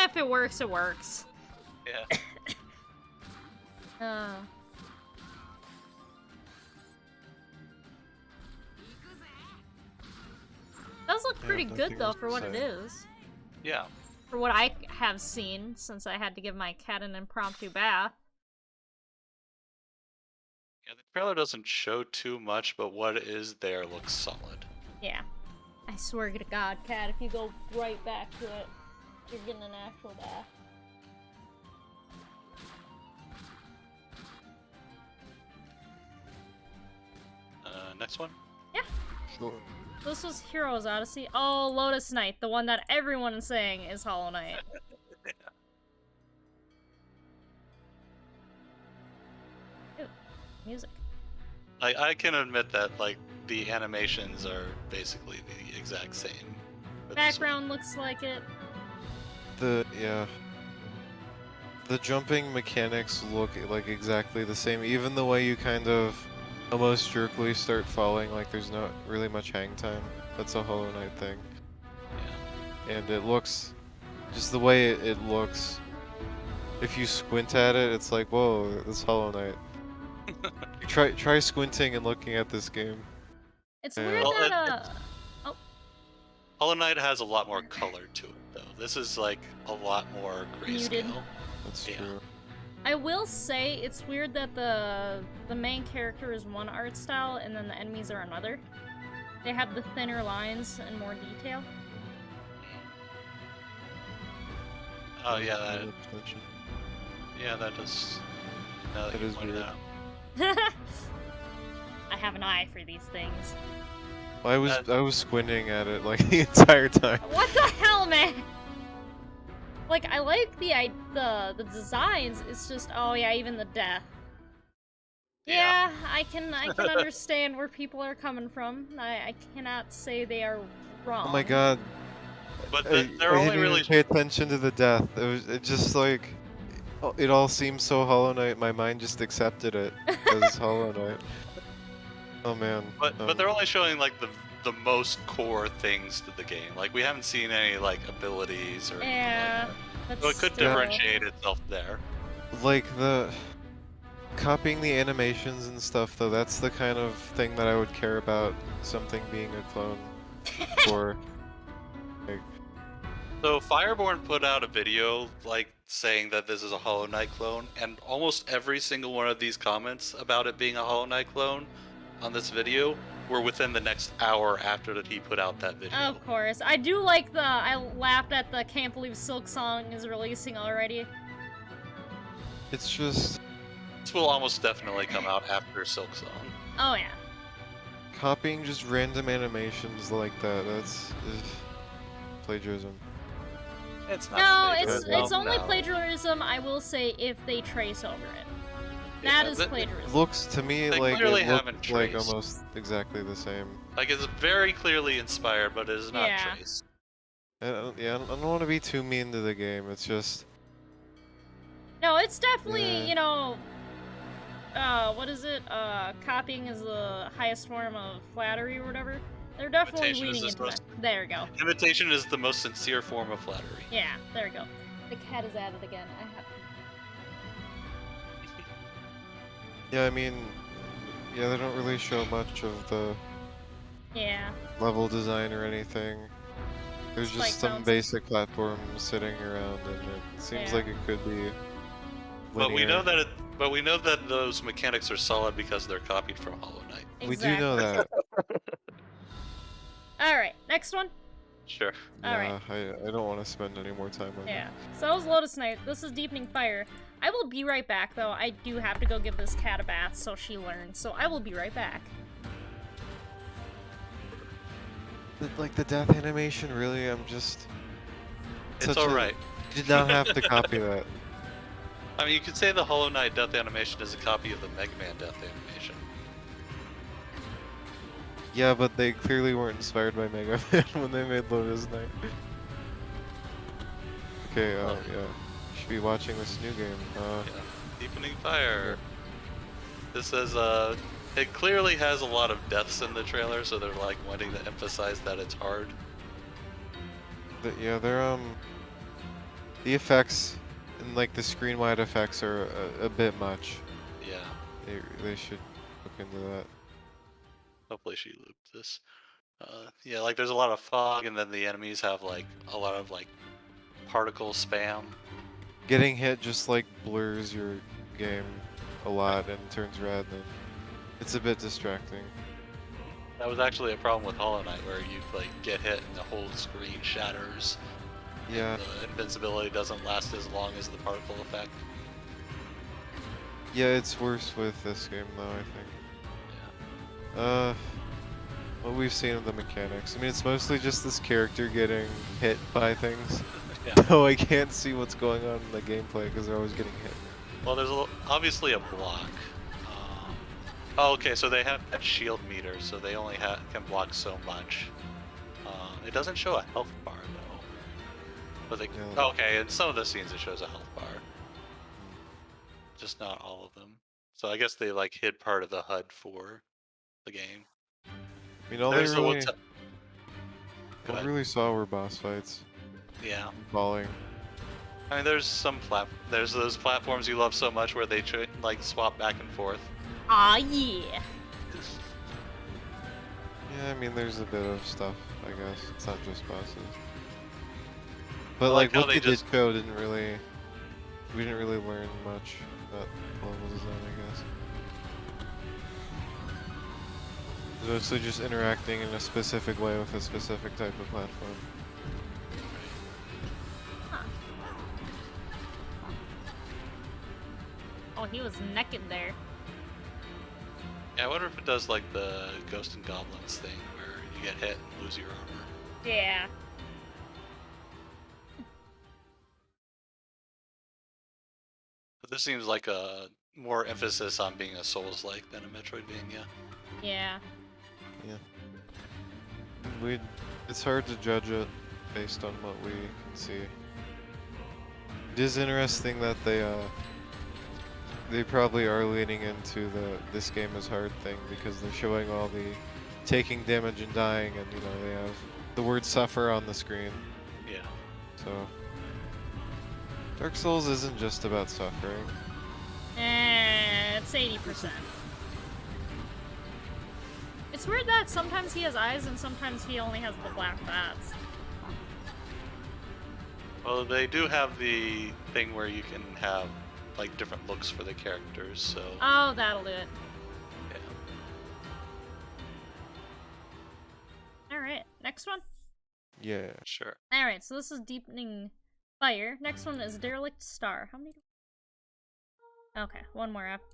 If it works, it works. Yeah. Does look pretty nothing good though else for to what it say. is. Yeah. For what I have seen, since I had to give my cat an impromptu bath. Yeah, the trailer doesn't show too much, but what is there looks solid. Yeah. I swear to God, cat, if you go right back to it, you're getting an actual bath. Next one? Yeah. Sure. This was Heroes Odyssey. Oh, Lotus Knight, the one that everyone is saying is Hollow Knight. Ew, music. I can admit that, like, the animations are basically the exact same. for this one. Background looks like it. The jumping mechanics look like exactly the same, even the way you kind of almost jerkily start falling, like there's not really much hang time. That's a Hollow Knight thing. Yeah. And it looks, just the way it looks, if you squint at it, it's like, whoa, this Hollow Knight. Try squinting and looking at this game. It's Yeah. weird Well, that, Hollow Knight has a lot more color to it, though. This is like a lot more Muted. grayscale. That's Yeah. true. I will say it's weird that the main character is one art style and then the enemies are another. They have the thinner lines and more detail. Oh yeah, that Attention. does. Now that That you is pointed weird. out. I have an eye for these things. I was squinting at it like the entire time. What the hell, man? Like, I like the designs. It's just, oh yeah, even the death. Yeah, I can understand where people are coming from. I cannot say they are wrong. Oh my god. But I they're only didn't really even pay attention to the death. It just like, it all seems so Hollow Knight. My mind just accepted it as Hollow Knight. Oh man. But they're only showing like the most core things to the game. Like we haven't seen any like abilities or anything Yeah, like but that. So it could still. differentiate itself there. like the copying the animations and stuff though. That's the kind of thing that I would care about something being a clone for. Like, So Fireborn put out a video like saying that this is a Hollow Knight clone, and almost every single one of these comments about it being a Hollow Knight clone on this video were within the next hour after that he put out that video. Of course. I do like I laughed at the Can't Believe Silk Song is releasing already. it's just This will almost definitely come out after Silk Song. Oh yeah. copying just random animations like that. That's plagiarism. It's not No, plagiarism, it's only no. plagiarism, I will say, if they trace over it. Yeah, That is It plagiarism. looks to me They like clearly it haven't looked like traced. almost exactly the same. Like it's very clearly inspired, but it is not Yeah. traced. I don't want to be too mean to the game. It's just No, it's definitely, Yeah. you know, what is it? Copying is the highest form of flattery or whatever. They're definitely Imitation is leaning the into most- that. There we go. Imitation is the most sincere form of flattery. Yeah, there we go. The cat is at it again. I have to. yeah. I mean, yeah. They don't really show much of the Yeah. level design or anything. There's Spike just some bounce. basic platforms sitting around, and it seems Yeah. like it could be. But we know linear. that those mechanics are solid because they're copied from Hollow Knight. We do know that. Alright, next one. Sure. Alright. Yeah, I don't want to spend any more time on Yeah. So that was Lotus Knight. This is Deepening Fire. I will be right back, though. I do have to go give this cat a bath so she learns. So I will be right back. Like the death animation, really. I'm just. It's such a- alright. You did not have to copy that. I mean, you could say the Hollow Knight death animation is a copy of the Mega Man death animation. Yeah, but they clearly weren't inspired by Mega Man when they made Lotus Knight. Okay, Oh. yeah. You should be watching this new game. Yeah. Deepening Fire. This is it clearly has a lot of deaths in the trailer, so they're like wanting to emphasize that it's hard. Yeah, they're the effects and like the screen-wide effects are a bit much. Yeah. They should look into that. Hopefully she looped this. Yeah, like there's a lot of fog, and then the enemies have like a lot of like particle spam. Getting hit just like blurs your game a lot and turns red, and it's a bit distracting. That was actually a problem with Hollow Knight, where you like get hit and the whole screen shatters. Yeah. And the invincibility doesn't last as long as the particle effect. Yeah, it's worse with this game though, I think. Yeah. What we've seen of the mechanics. I mean, it's mostly just this character getting hit by things. Yeah. Though I can't see what's going on in the gameplay because they're always getting hit. Well, there's obviously a block. Oh, okay, so they have that shield meter, so they only can block so much. It doesn't show a health bar though. But they Yeah. okay, in some of the scenes it shows a health bar. Just not all of them. So I guess they like hid part of the HUD for the game. I mean, all There's they a really, Go all ahead. really saw were boss fights. Yeah. Falling. I mean, there's those platforms you love so much where they like swap back and forth. Aw, yeah. Yeah, I mean, there's a bit of stuff, I guess. It's not just bosses. But I like like how what they they did just- show didn't really, we didn't really learn much about level design, I guess. It's mostly just interacting in a specific way with a specific type of platform. Huh. Oh, he was naked there. Yeah, I wonder if it does like the Ghost and Goblins thing where you get hit and lose your armor. Yeah. But this seems like a more emphasis on being a Souls-like than a Metroidvania. Yeah. It's hard to judge it based on what we can see. It is interesting that they probably are leaning into this game is hard thing because they're showing all the taking damage and dying, and you know they have the word suffer on the screen. Yeah. So Dark Souls isn't just about suffering. It's 80%. It's weird that sometimes he has eyes and sometimes he only has the black dots. Well, they do have the thing where you can have like different looks for the characters, so Oh, that'll do it. yeah, Alright, next one. Yeah. sure. Alright, so this is Deepening Fire. Next one is Derelict Star. How many? Okay,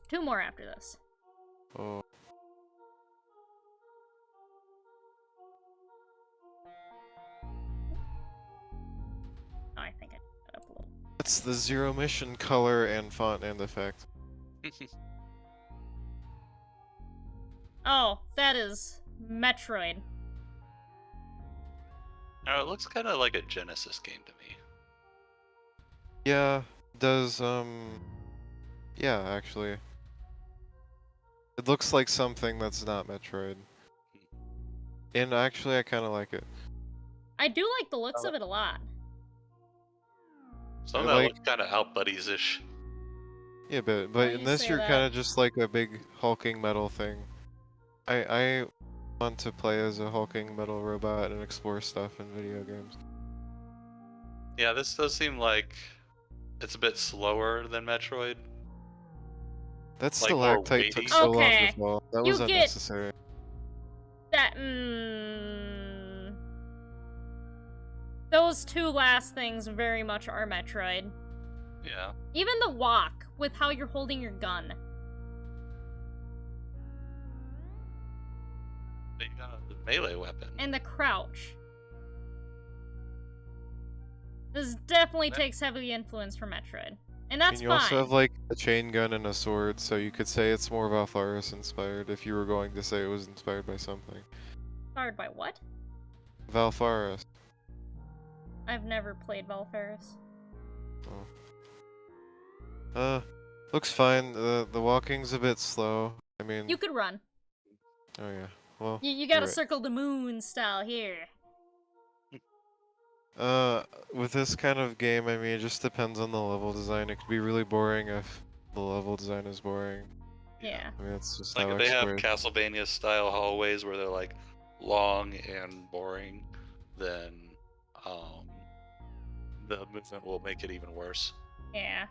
two more after this. Oh. Oh, I think I did that up a little. That's the zero mission color and font and effect. Oh, that is Metroid. Now it looks kind of like a Genesis game to me. Yeah, does yeah, actually. It looks like something that's not Metroid. And actually I kinda like it. I do like the looks of it a lot. Some of I that like- looks kind of Out Buddies-ish. Yeah, but Why in you this say you're that? kinda just like a big hulking metal thing. I want to play as a hulking metal robot and explore stuff in video games. Yeah, this does seem like it's a bit slower than Metroid. That Like more stalactite took weighty? so long Okay, to fall. That you was get- unnecessary. That, Those two last things very much are Metroid. Yeah. Even the walk with how you're holding your gun. But you got a melee weapon. And the crouch. This definitely That- takes heavy influence from Metroid. And that's And you fine. also have like a chain gun and a sword, so you could say it's more Valfaris inspired if you were going to say it was inspired by something. Inspired by what? Valfaris. I've never played Valfaris. Oh. Looks fine. The walking's a bit slow. I mean, You could run. oh yeah. Well, You gotta you're right. circle the moon style here. With this kind of game, I mean, it just depends on the level design. It could be really boring if the level design is boring. Yeah. I mean, it's just Like how if they have exploration. Castlevania style hallways where they're like long and boring, then the movement will make it even worse. Yeah.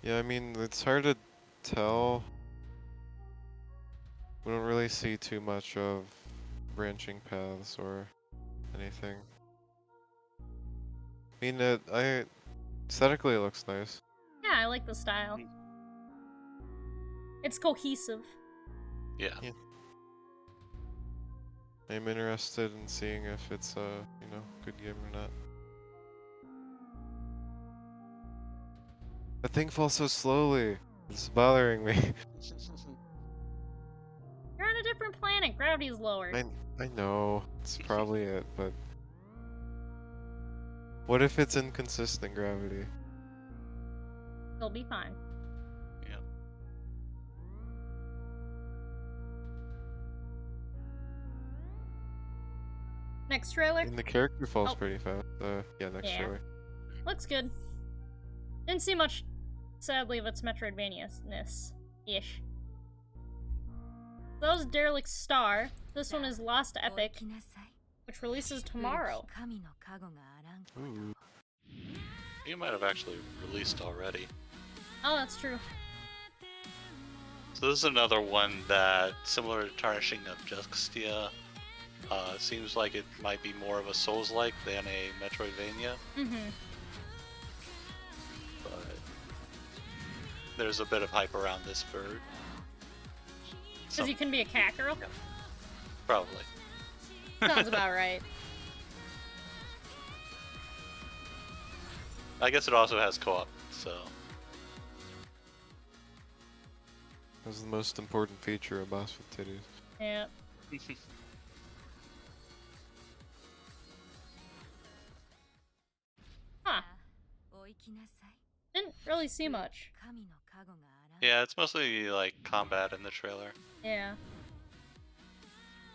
Yeah, I mean, it's hard to tell. We don't really see too much of branching paths or anything. I mean, aesthetically it looks nice. Yeah, I like the style. It's cohesive. Yeah. Yeah. I'm interested in seeing if it's a, good game or not. The thing falls so slowly. It's bothering me. You're on a different planet. Gravity's lower. I know. It's probably it, but what if it's inconsistent gravity? It'll be fine. Yeah. Next trailer. And the character falls Oh. pretty fast. Yeah, next Yeah. trailer. Looks good. Didn't see much, sadly, of its Metroidvania-ness-ish. That was Derelict Star. This one is Lost Epic, which releases tomorrow. Ooh. You might have actually released already. Oh, that's true. So this is another one that, similar to Tarnishing of Juxtia, seems like it might be more of a Souls-like than a Metroidvania. Mm-hmm. But there's a bit of hype around this for Because you can be a cat girl? Yeah. Probably. Sounds about right. I guess it also has co-op, so That's the most important feature of boss with titties. Yeah. Huh. Didn't really see much. yeah, it's mostly like combat in the trailer. Yeah.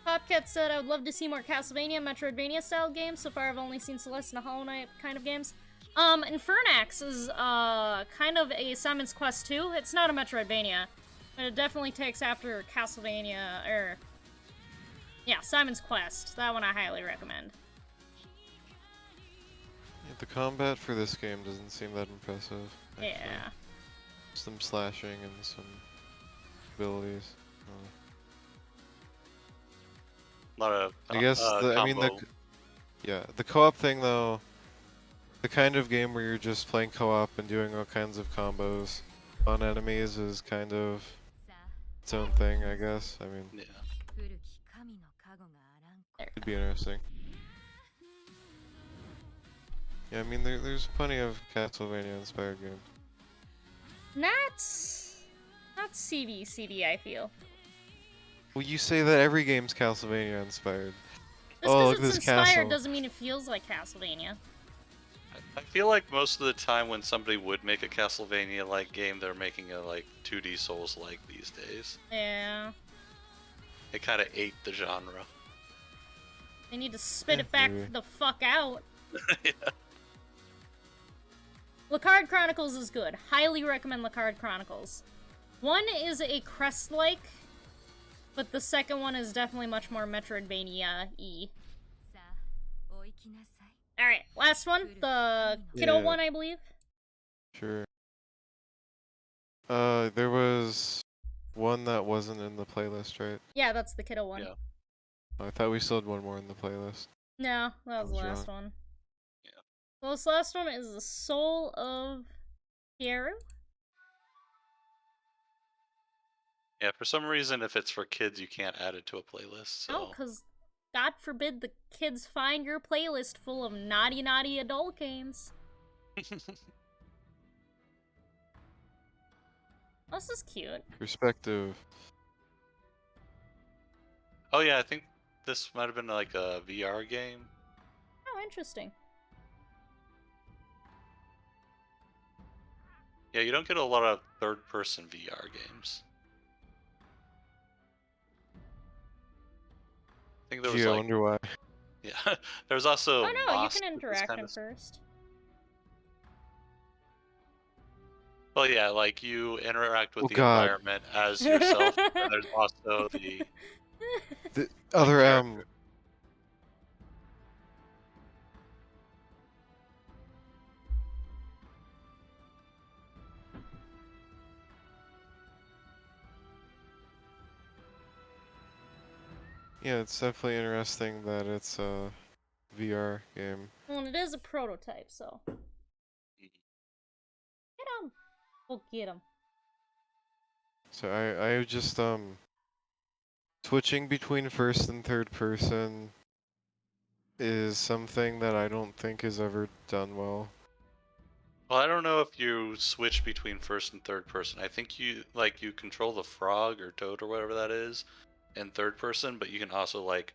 Popcat said, I would love to see more Castlevania, Metroidvania style games. So far I've only seen Celeste and Hollow Knight kind of games. Infernax is kind of a Simon's Quest 2. It's not a Metroidvania, but it definitely takes after Castlevania, yeah, Simon's Quest. That one I highly recommend. Yeah, the combat for this game doesn't seem that impressive. Actually. Yeah. Some slashing and some abilities. Not a I guess combo. the co-op thing though, the kind of game where you're just playing co-op and doing all kinds of combos on enemies is kind of its own thing, I guess. I mean, Yeah. it'd be interesting. Yeah, I mean, there's plenty of Castlevania-inspired games. Not CD, I feel. Well, you say that every game's Castlevania-inspired. Just Oh, because look at it's this inspired castle. doesn't mean it feels like Castlevania. I feel like most of the time when somebody would make a Castlevania-like game, they're making a like 2D Souls-like these days. Yeah. It kind of ate the genre. They need to spit Yeah, it back maybe. the fuck out. Yeah. Lacard Chronicles is good. Highly recommend Lacard Chronicles. One is a Crest-like, but the second one is definitely much more Metroidvania-y. Alright, last one. The Kiddo Yeah. one, I believe. Sure. There was one that wasn't in the playlist, right? Yeah, that's the Kiddo one. Yeah. Oh, I thought we still had one more in the playlist. No, that was the was last wrong. one. Yeah. So this last one is the Soul of Kaeru? Yeah, for some reason, if it's for kids, you can't add it to a playlist. So No, because God forbid the kids find your playlist full of naughty adult games. This is cute. Perspective. Oh yeah, I think this might have been like a VR game. Oh, interesting. Yeah, you don't get a lot of third-person VR games. I think there was Gee, I like, wonder why. yeah, there's also Oh no, you Moss can that was interact kind at of. first. Well, yeah, like you interact with Oh the God. environment as yourself, and there's also the The like other character. Yeah, it's definitely interesting that it's a VR game. Well, and it is a prototype, so. Get him! We'll get him. So I just switching between first and third person is something that I don't think is ever done well. Well, I don't know if you switch between first and third person. I think you control the frog or toad or whatever that is in third person, but you can also like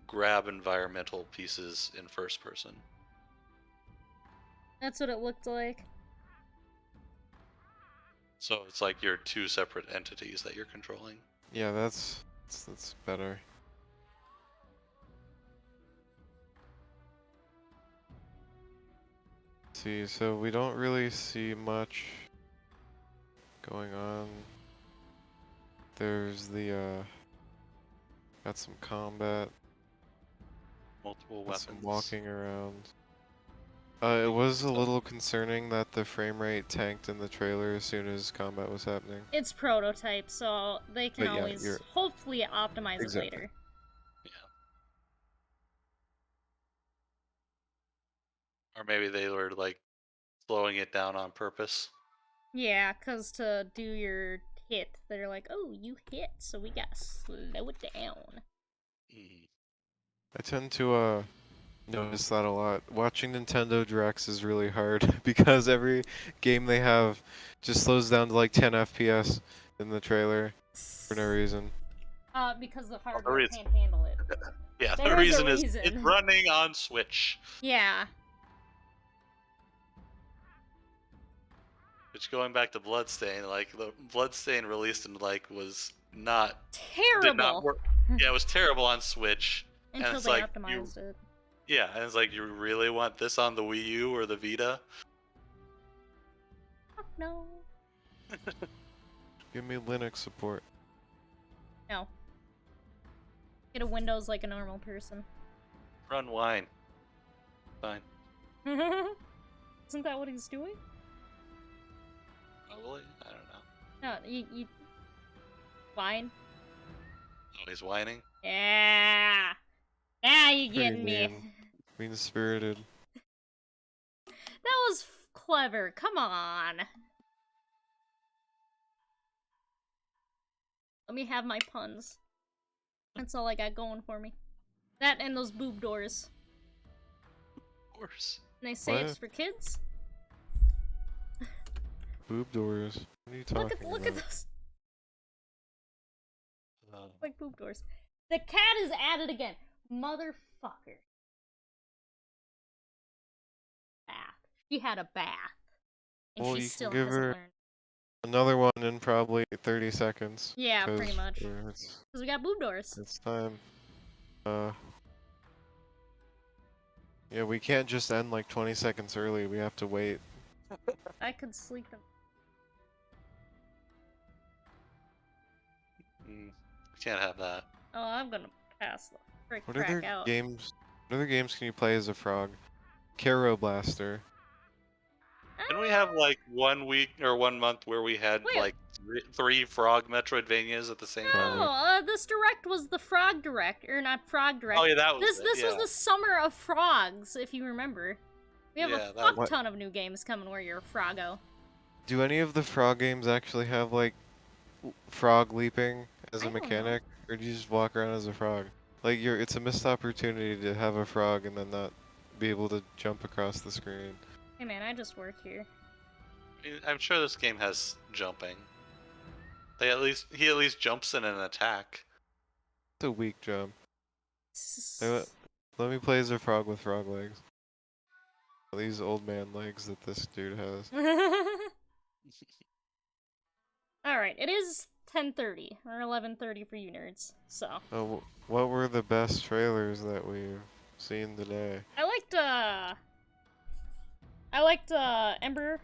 grab environmental pieces in first person. That's what it looked like. So it's like you're two separate entities that you're controlling. Yeah, that's better. See, so we don't really see much going on. There's the got some combat, Multiple got some weapons. walking around. It was a little concerning that the frame rate tanked in the trailer as soon as combat was happening. It's prototype, so they can But yeah, always you're- hopefully optimize Exactly. it later. Or maybe they were like slowing it down on purpose. Yeah, cause to do your hit, they're like, oh, you hit, so we gotta slow it down. I tend to notice that a lot. Watching Nintendo Directs is really hard because every game they have just slows down to like 10 FPS in the trailer for no reason. Because the hardware reason- can't handle it. Yeah, the There is a reason is reason. it's running on Switch. Yeah. Which going back to Bloodstain, like the Bloodstain released and like was not Terrible. did not work. Yeah, it was terrible on Switch. Until it's they like optimized it. Yeah, and it's like you really want this on the Wii U or the Vita? Fuck no. Give me Linux support. No. Get a Windows like a normal person. Run wine. Fine. Isn't that what he's doing? Probably. I don't know. No, you wine? Oh, he's whining. Yeah. Now you getting me. Mean-spirited. That was clever. Come on. Let me have my puns. That's all I got going for me. That and those boob doors. Of course. And they say it's What? for kids. Boob doors. What are you talking Look at about? those. Like boob doors. The cat is at it again. Motherfucker. Bath. She had a bath. And Well, she you still can give hasn't her learned. another one in probably 30 seconds. Yeah, pretty 'cause much. It's, Because we got boob doors. it's time. Yeah, we can't just end like 20 seconds early. We have to wait. I could sleep them. Can't have that. Oh, I'm gonna pass the frick What crack other out. games? What other games can you play as a frog? Caeru Blaster. Didn't we have like 1 week or 1 month where we had Wait. like three frog Metroidvanias at the same time? No, this direct was the Frog Direct, or not Frog Direct. Oh yeah, that was This it, was yeah. the Summer of Frogs, if you remember. We have Yeah, a that fuck was- ton of new games coming where you're a Froggo. Do any of the frog games actually have like frog leaping as I a don't know. mechanic, or do you just walk around as a frog? Like it's a missed opportunity to have a frog and then not be able to jump across the screen. Hey man, I just work here. I mean, I'm sure this game has jumping. He at least jumps in an attack. It's a weak jump. Let me play as a frog with frog legs. These old man legs that this dude has. Alright, it is 10:30 or 11:30 for you nerds. So Oh, what were the best trailers that we've seen today? I liked Ember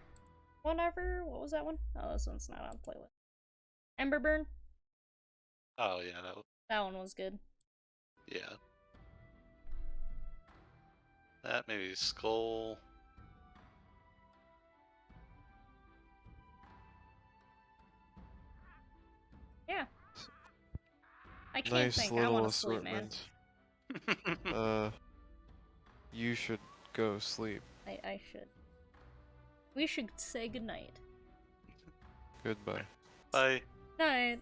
whatever. What was that one? Oh, this one's not on playlist. Emberbane. Oh yeah, That one was good. yeah. That maybe Skull. Yeah. I can't Nice think. I little want to sleep, man. assortment. You should go sleep. I should. We should say goodnight. Goodbye. Bye. Night.